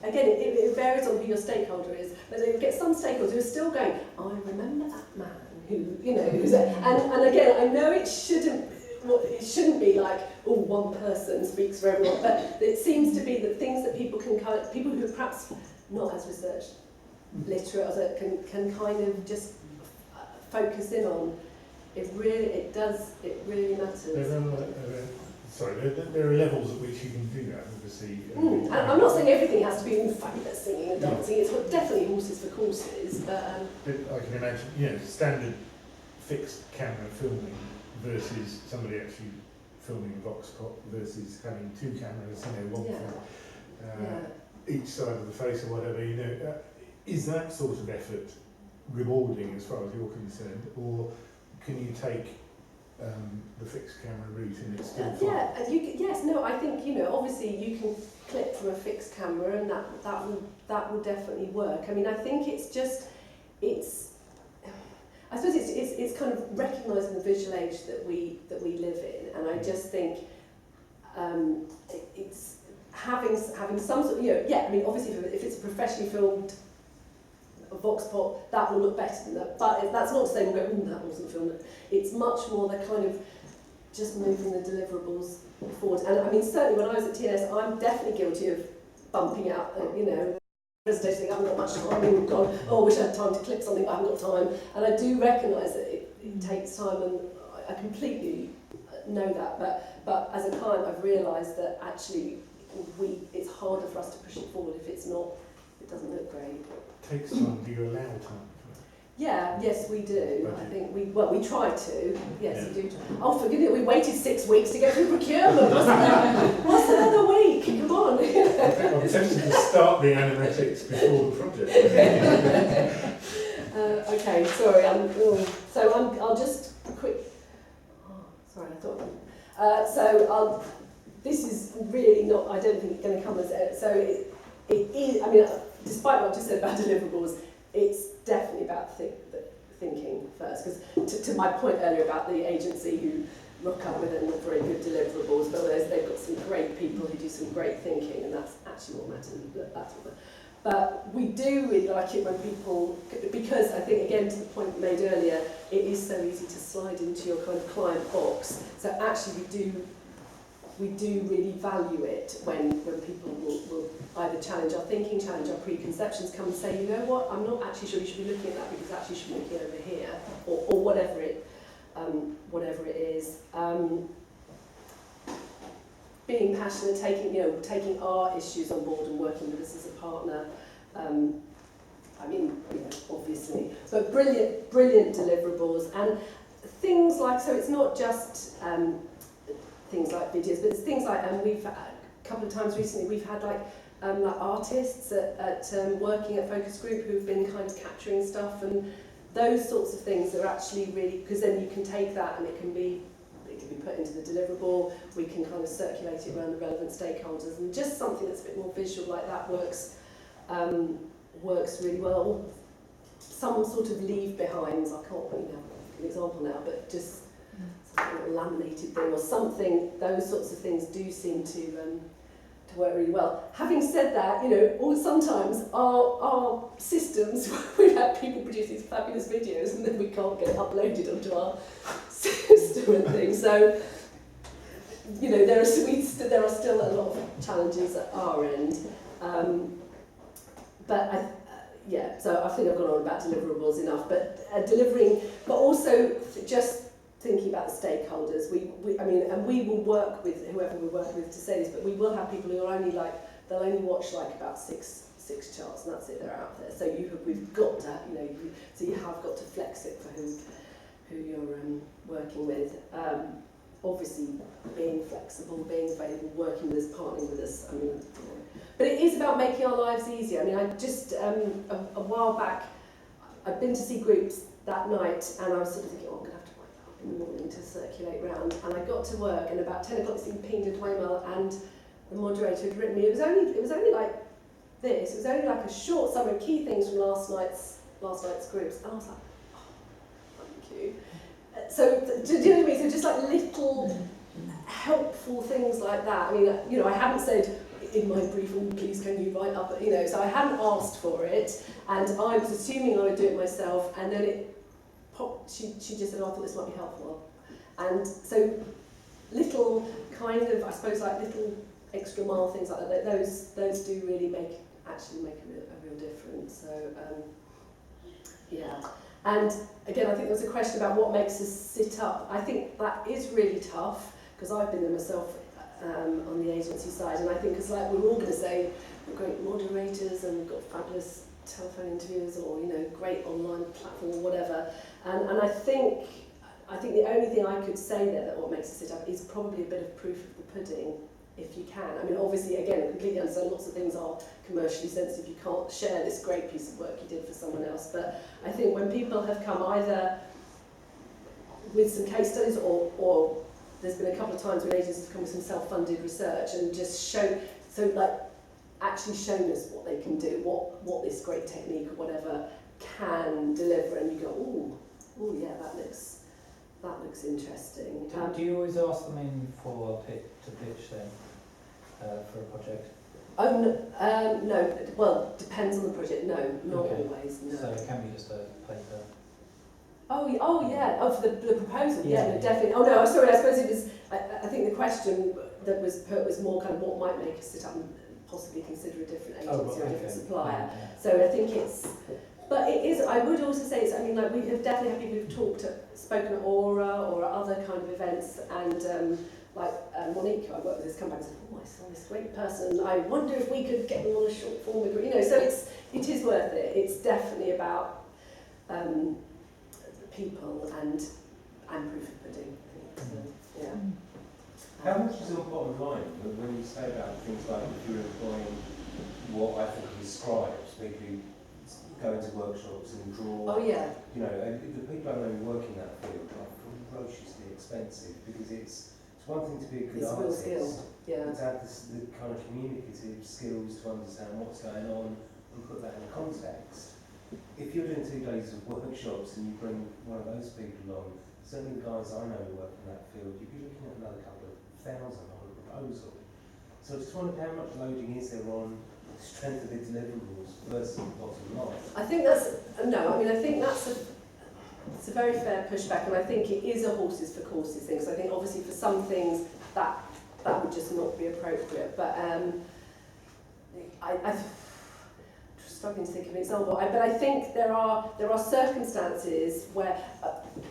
again it varies on who your stakeholder is, but you get some stakeholders who are still going, I remember that man who, you know, who's and again I know it shouldn't be like, oh, one person speaks for everyone, but it seems to be that things that people can people who are perhaps not as research literate as can kind of just focus in on. It really matters. There are levels at which you can do that, obviously. And I'm not saying everything has to be all fabulous singing and dancing. It's definitely horses for courses, but I can imagine, you know, standard fixed camera filming versus somebody actually filming a vox pop versus having two cameras, you know, one for each side of the face or whatever. You know, is that sort of effort rewarding as far as you're concerned, or can you take the fixed camera route and it's still fun? I think, you know, obviously you can clip from a fixed camera and that will definitely work. I mean, I think it's I suppose it's kind of recognising the visual age that we live in, and I just think it's having some sort of, you know, I mean, obviously if it's a professionally filmed vox pop, that will look better than that. But that's not to say we'll go, that wasn't filmed. It's much more the kind of just moving the deliverables forward. And I mean, certainly when I was at TNS, I'm definitely guilty of bumping out, you know, presentation thing, I haven't got much time, and we've gone, oh, I wish I had time to clip something, but I haven't got time. And I do recognise that it takes time, and I completely know that. But as a client, I've realised that actually it's harder for us to push it forward if it doesn't look great. Takes time. Do you allow time? Yes, we do. I think we try to. Yes, we do. Oh, forgive me, we waited 6 weeks to get through procurement. What's another week? Come on. I'm tempted to start the animatics before the project. Okay, sorry. I'll just quick. Oh, sorry, I thought. This is really not. I don't think it's going to come as so. It is. I mean, despite what I just said about deliverables, it's definitely about thinking first. Because to my point earlier about the agency who rock up with not very good deliverables, but they've got some great people who do some great thinking, and that's actually what matters. But we do really like it when people, because I think, again, to the point made earlier, it is so easy to slide into your kind of client box. So actually we do really value it when people will either challenge our thinking, challenge our preconceptions, come and say, you know what, I'm not actually sure you should be looking at that because actually you should be looking over here, or whatever it is. Being passionate, taking our issues on board and working with us as a partner. I mean, obviously, but brilliant deliverables and things like, so it's not just things like videos, but it's things like, we've a couple of times recently we've had like artists at working at focus group who've been kind of capturing stuff, and those sorts of things are actually really, because then you can take that and it can be put into the deliverable, we can kind of circulate it around the relevant stakeholders, and just something that's a bit more visual like that works really well. Some sort of leave behinds, I can't really have an example now, but just some sort of laminated thing or something, those sorts of things do seem to work really well. Having said that, you know, or sometimes our systems, we've had people produce these fabulous videos and then we can't get it uploaded onto our system and things. So, you know, there are still a lot of challenges at our end. So I think I've gone on about deliverables enough, but delivering, but also just thinking about the stakeholders. We will work with whoever we work with to say this, but we will have people who are only they'll only watch about six charts and that's it, they're out there. So we've got to, so you have got to flex it for who you're working with. Obviously being flexible, being available, working with us, partnering with us. But it is about making our lives easier. I just a while back, I'd been to see groups that night, and I was sort of thinking, I'm going to have to write that up in the morning to circulate round. And I got to work, and about 10 o'clock, it seemed pinged into my email, and the moderator had written me. It was only like this. It was only like a short summary of key things from last night's groups, and I was like, oh, thank you. So, do you know what I mean? So just like little helpful things like that. I hadn't said in my briefing, please can you write up, so I hadn't asked for it, and I was assuming I would do it myself, and then it popped, she just said, oh, I thought this might be helpful. And so little kind of, I suppose, like little extra mile things like that, those do really make a real difference. So, yeah. And again, I think there was a question about what makes us sit up. I think that is really tough, because I've been there myself on the agency side, and I think it's like we're all going to say we're great moderators and we've got fabulous telephone interviews or great online platform or whatever. And I think the only thing I could say there that what makes us sit up is probably a bit of proof of the pudding, if you can. Obviously, again, I completely understand lots of things are commercially sensitive. You can't share this great piece of work you did for someone else. But I think when people have come either with some case studies or there's been a couple of times when agencies have come with some self-funded research and just actually shown us what they can do, what this great technique or whatever can deliver, and you go, oh yeah, that looks interesting. Do you always ask them in for to pitch then for a project? No. Well, depends on the project. No, not always. No. So it can be just a paper. Oh yeah. Oh, for the proposal. Yeah, Yeah. No, definitely. Oh no, sorry. I suppose it was. I think the question that was put was more kind of what might make us sit up and possibly consider a different agency or a different supplier. Yeah. So I think but it is. I would also say we have definitely had people who've spoken at Aura or at other kind of events, and Monique, I worked with, has come back and said, oh, I saw this great person, I wonder if we could get them on a short form agree. So it is worth it. It's definitely about people and proof of pudding, I think. So, yeah. How much is on bottom line when you say about things like if you're employing what I think of as scribes, people who go into workshops and draw? Oh yeah. And the people I know who work in that field are ferociously expensive, because it's one thing to be a good artist, yeah. to have the kind of communicative skills to understand what's going on and put that in context. If you're doing 2 days of workshops and you bring one of those people along, certainly the guys I know who work in that field, you'd be looking at another couple of thousand on a proposal. So I just wondered how much loading is there on the strength of the deliverables versus the bottom line? I think that's it's a very fair pushback, and I think it is a horses for courses thing. So I think obviously for some things that would just not be appropriate. But I'm struggling to think of an example. But I think there are circumstances where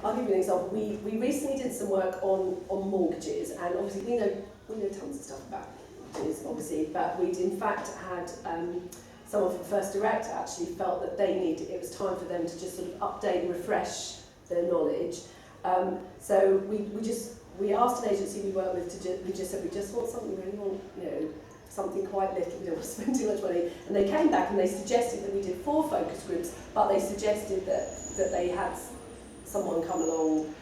I'll give you an example. We recently did some work on mortgages, and obviously we know tons of stuff about mortgages, obviously, but we'd in fact had someone from First Direct actually felt that it was time for them to just sort of update and refresh their knowledge. So we asked an agency we work with we just said we just want something, we really want something quite little, we don't want to spend too much money. And they came back and they suggested that we did 4 focus groups, but they suggested that they had someone come along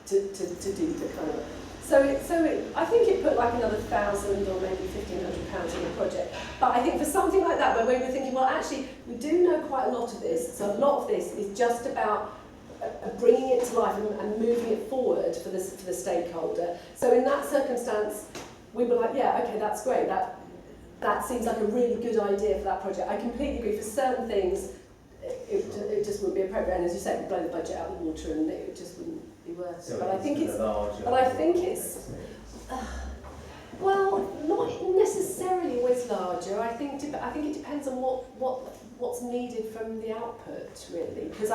to do the kind of... I think it put like another £1,000 or maybe £1,500 in the project. But I think for something like that, where we were thinking, well, actually, we do know quite a lot of this, so a lot of this is just about bringing it to life and moving it forward for the stakeholder. So in that circumstance, we were like, yeah, okay, that's great. That seems like a really good idea for that project. I completely agree. For certain things, it just wouldn't be appropriate. And as you said, blow the budget out of the water, and it just wouldn't be worth it. So But I think it's. larger, But I think it's. Well, not necessarily always larger. I think it depends on what's needed from the output, really. Because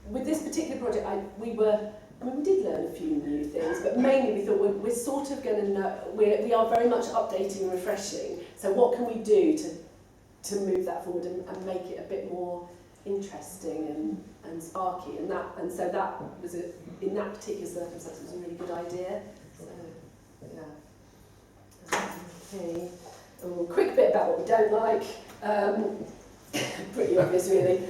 with this particular project, we did learn a few new things, but mainly we thought we're sort of going to know, we are very much updating and refreshing, so what can we do to move that forward and make it a bit more interesting and sparky, and so that was, in that particular circumstance, was a really good idea. So, yeah. Okay. Quick bit about what we don't like. Pretty obvious, really.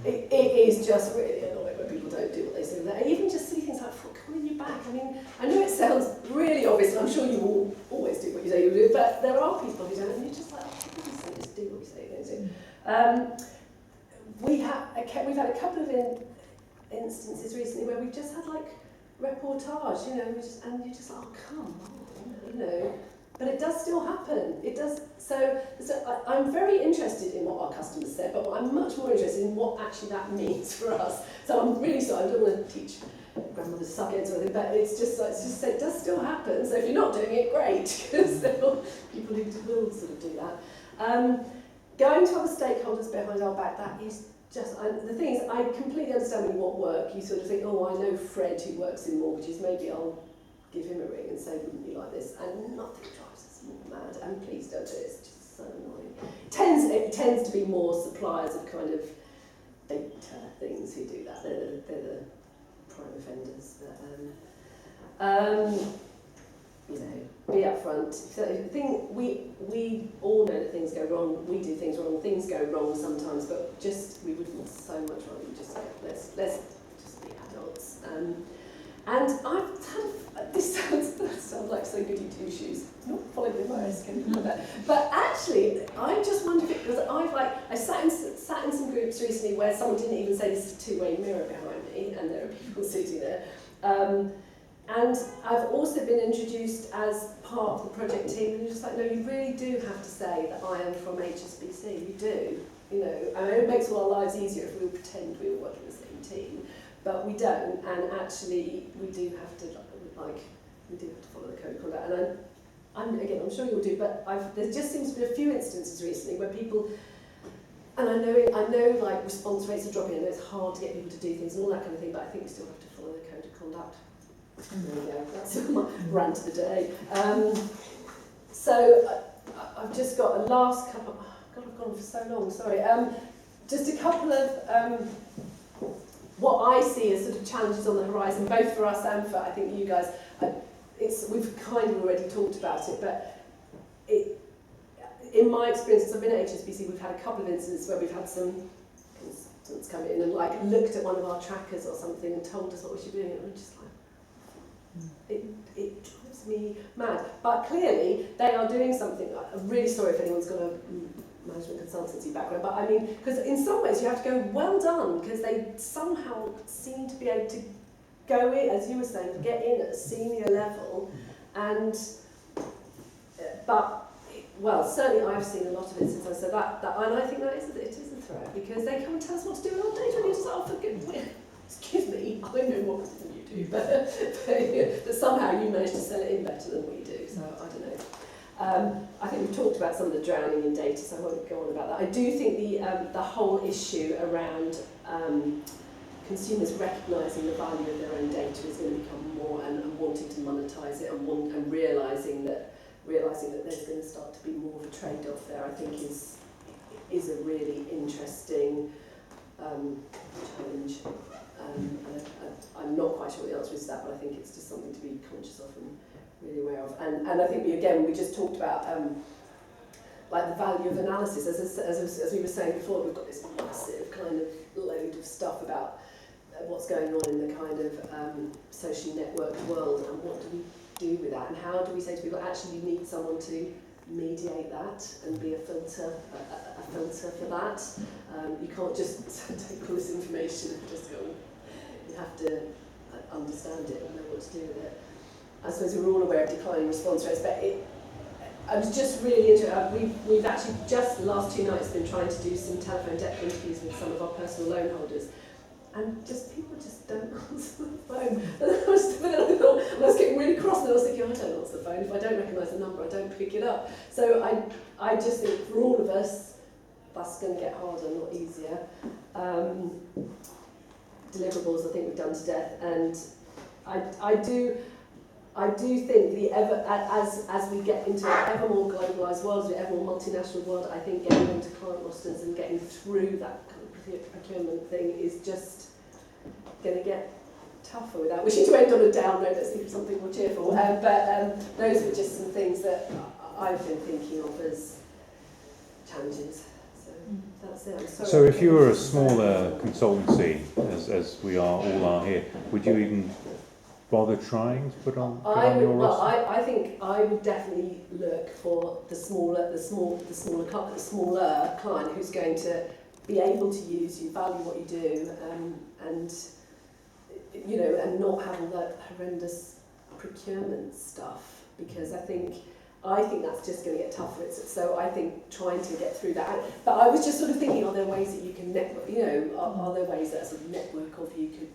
It is just really annoying when people don't do what they say. Even just see things like, come in your back. I mean, I know it sounds really obvious, and I'm sure you all always do what you say you do, but there are people who don't, and you're just like, just do what you say you're going to do. We've had a couple of instances recently where we've just had like reportage, and you're just like, oh, come on, But it does still happen. It does. So I'm very interested in what our customers said, but I'm much more interested in what actually that means for us. So I'm really sorry. I don't want to teach grandmothers suck eggs or anything, but it does still happen. So if you're not doing it, great, because there are people who will sort of do that. Going to other stakeholders behind our back, that is just, the thing is, I completely understand when you want work, you sort of think, oh, I know Fred who works in mortgages, maybe I'll give him a ring and say, wouldn't you like this? And nothing drives us more mad, and please don't do it, it's just so annoying. It tends to be more suppliers of kind of data things who do that, they're the prime offenders. But, be upfront. So we all know that things go wrong, we do things wrong, things go wrong sometimes, but we would so much rather just say, let's just be adults. And I've had, this sounds like so goody two shoes, not following the advice, can you know that? But actually, I just wondered if it was, I sat in some groups recently where someone didn't even say this is a two-way mirror behind me, and there are people sitting there. And I've also been introduced as part of the project team, and you're just like, no, you really do have to say that I am from HSBC, you do. I mean, it makes all our lives easier if we all pretend we all work in the same team. But we don't, and actually we do have to follow the code of conduct. And I'm sure you'll do, but there just seems to be a few instances recently where people, and I know like response rates are dropping, and it's hard to get people to do things and all that kind of thing, but I think we still have to follow the code of conduct. There we go, that's my rant of the day. So I've just got a last couple, God, I've gone on for so long, sorry. Just a couple of what I see as sort of challenges on the horizon, both for us and for, I think, you guys. We've kind of already talked about it, but in my experience, since I've been at HSBC, we've had a couple of instances where we've had some consultants come in and like looked at one of our trackers or something and told us what we should be doing, and we're just like, it drives me mad. But clearly, they are doing something. I'm really sorry if anyone's got a management consultancy background, but I mean, because in some ways you have to go, well done, because they somehow seem to be able to go in, as you were saying, get in at a senior level, and well, certainly I've seen a lot of instances, so and I think it is a threat, because they come and tell us what to do with our data, and you're just like, oh, excuse me, I know more than you do, but somehow you manage to sell it in better than we do, so I don't know. I think we've talked about some of the drowning in data, so I won't go on about that. I do think the whole issue around consumers recognising the value of their own data is going to become more, and wanting to monetise it, and realising that there's going to start to be more of a trade-off there, I think is a really interesting challenge. I'm not quite sure what the answer is to that, but I think it's just something to be conscious of and really aware of. And I think we just talked about like the value of analysis. As we were saying before, we've got this massive kind of load of stuff about what's going on in the kind of social network world, and what do we do with that, and how do we say to people, actually you need someone to mediate that and be a filter for that. You can't just take all this information and just go, you have to understand it and know what to do with it. I suppose we're all aware of declining response rates, but I was just really interested. We've actually just the last 2 nights been trying to do some telephone debt interviews with some of our personal loan holders, and people just don't answer the phone. And then I was getting really cross, and I was thinking, I don't answer the phone. If I don't recognise the number, I don't pick it up. So I just think for all of us, that's going to get harder, not easier. Deliverables, I think we've done to death, and I do think as we get into an ever more globalised world, an ever more multinational world, I think getting into client rosters and getting through that kind of procurement thing is just going to get tougher without wishing to end on a down note. Let's think of something more cheerful. But those were just some things that I've been thinking of as challenges. So that's it. I'm sorry. So if you were a smaller consultancy, as we all are here, would you even bother trying to put on your roster? Well, I think I would definitely look for the smaller client who's going to be able to use you, value what you do, and not have all that horrendous procurement stuff, because I think that's just going to get tougher. So I think trying to get through that. But I was just sort of thinking, are there ways that you can network? Are there ways that a sort of network of you could,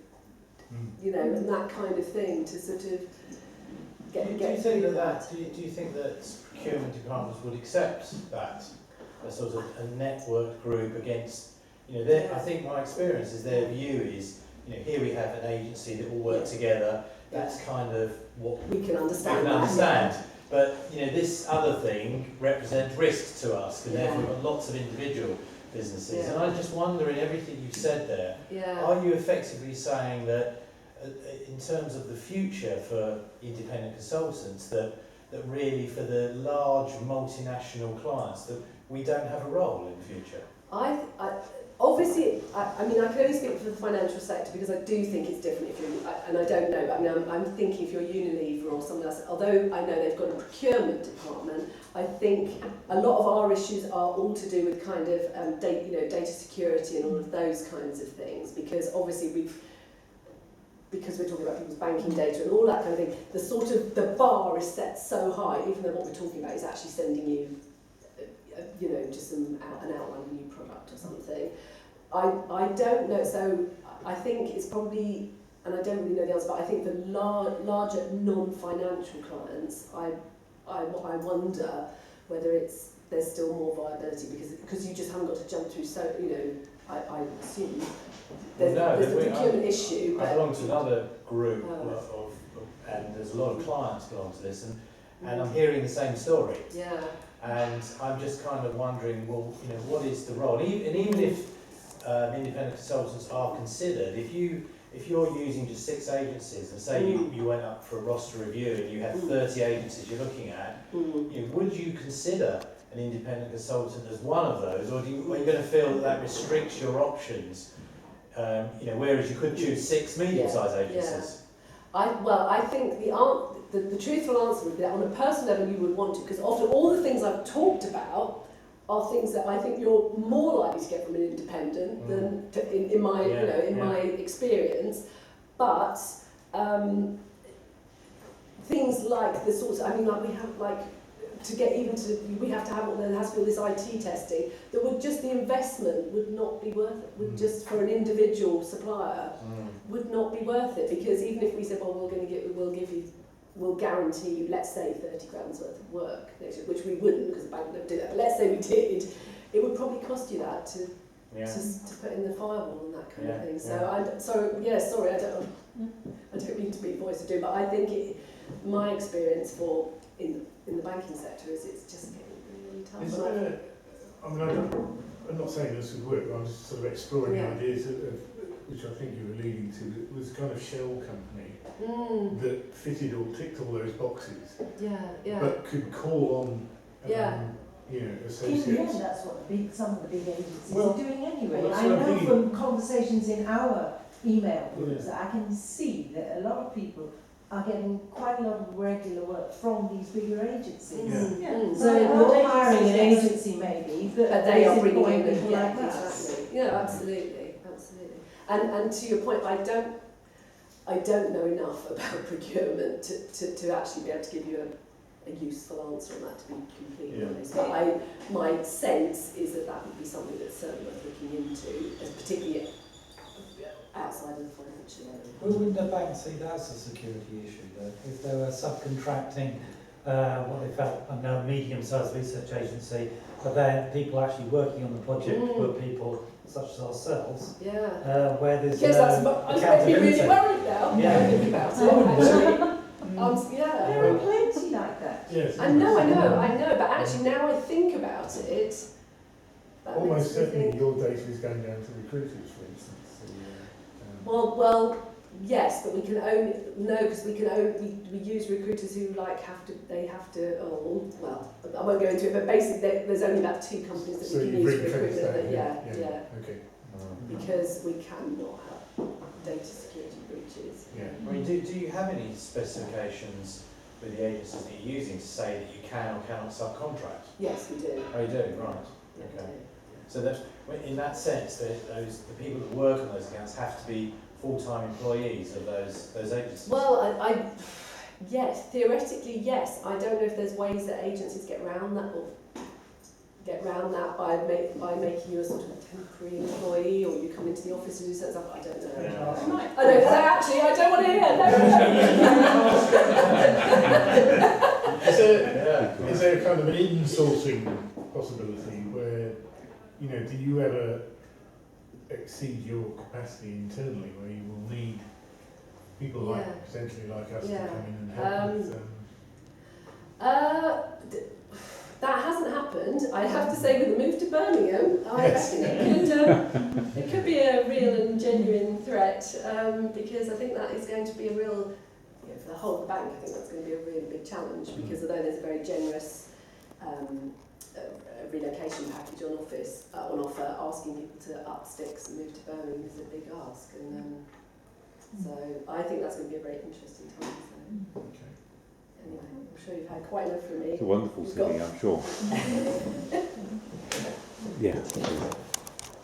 and that kind of thing to sort of get through that. Do you think that procurement departments would accept that, a sort of a network group against, I think my experience is their view is, here we have an agency that all work together. That's kind of what we can understand. But this other thing represents risks to us, because therefore we've got lots of individual businesses. And I just wonder, in everything you've said there, are you effectively saying that in terms of the future for independent consultants, that really for the large multinational clients, that we don't have a role in the future? Obviously, I mean, I can only speak for the financial sector, because I do think it's different if you're, and I don't know, but I mean, I'm thinking if you're Unilever or someone else, although I know they've got a procurement department, I think a lot of our issues are all to do with kind of data security and all of those kinds of things, because obviously because we're talking about people's banking data and all that kind of thing, the bar is set so high, even though what we're talking about is actually sending you just an outline of a new product or something. I don't know, so I think it's probably, and I don't really know the answer, but I think for larger non-financial clients, I wonder whether there's still more viability, because you just haven't got to jump through, so, I assume there's the procurement issue. I belong to another group and there's a lot of clients belong to this, and I'm hearing the same story. Yeah. And I'm just kind of wondering, well, what is the role? And even if independent consultants are considered, if you're using just 6 agencies, and say you went up for a roster review and you had 30 agencies you're looking at, would you consider an independent consultant as one of those, or are you going to feel that restricts your options? Whereas you could choose 6 medium-sized agencies. I think the truthful answer would be that on a personal level you would want to, because often all the things I've talked about are things that I think you're more likely to get from an independent than in my experience. But things like the sorts, we have we have to have, there has to be all this IT testing, that would just, the investment would not be worth it, would just for an individual supplier would not be worth it, because even if we said, well, we'll guarantee you, let's say 30 grand's worth of work next year, which we wouldn't, because the bank would never do that, but let's say we did, it would probably cost you that to put in the firewall and that kind of thing. So I don't mean to be voice of doom, but I think my experience in the banking sector is it's just getting really tough. I'm not saying this would work, but I'm just sort of exploring the ideas of which I think you were leading to. It was a kind of shell company that ticked all those boxes, but could call on you know, In the associates. end, that's what some of the big agencies Well, are doing anyway. well, that's I what I'm know thinking. from conversations in our email groups Yeah. that I can see that a lot of people are getting quite a lot of regular work from these bigger agencies. Yeah. So you're hiring an agency maybe that they are is bringing employing in people like that. exactly. Yeah, absolutely, absolutely. And to your point, I don't know enough about procurement to actually be able to give you a useful answer on that, to be completely honest. But my sense is that would be something that's certainly worth looking into, particularly outside of the financial area. Well, wouldn't the bank see that as a security issue, though? If they were subcontracting what they felt, I know, a medium-sized research agency, but then people actually working on the project were people such as ourselves, where there's I'm really worried now. Yeah. I think about it, actually. There are plenty like that. Yes. I know, but actually now I think about it, that Almost makes me certainly think, your data is going down to recruiters, for instance. well, yes, but we can only, because we use recruiters who I won't go into it, but basically there's only about 2 companies that So we can you use bring for fence recruitment. down, Okay. Because we cannot have data security breaches. Yeah. I mean, do you have any specifications with the agencies that you're using to say that you can or cannot subcontract? Yes, we do. Oh, you do, right. Yeah, we Okay. do. So that, in that sense, the people that work on those accounts have to be full-time employees of those agencies? Well, yes, theoretically, yes. I don't know if there's ways that agencies get around that by making you a sort of temporary employee, or you come into the office to do certain stuff. I don't know. Yeah. I don't want to hear. No. Is there kind of an in-sourcing possibility where, you know, do you ever exceed your capacity internally, where you will need people potentially like us to come in and help with that hasn't happened. I have to say, with the move to Birmingham, I reckon it could be a real and genuine threat, because I think that is going to be a real, for the whole of the bank, I think that's going to be a really big challenge, because although there's a very generous relocation package on offer, asking people to up sticks and move to Birmingham is a big ask, and so I think that's going to be a very interesting time. So. Anyway, I'm sure you've had quite enough from me. It's a wonderful city, I'm sure. Yeah.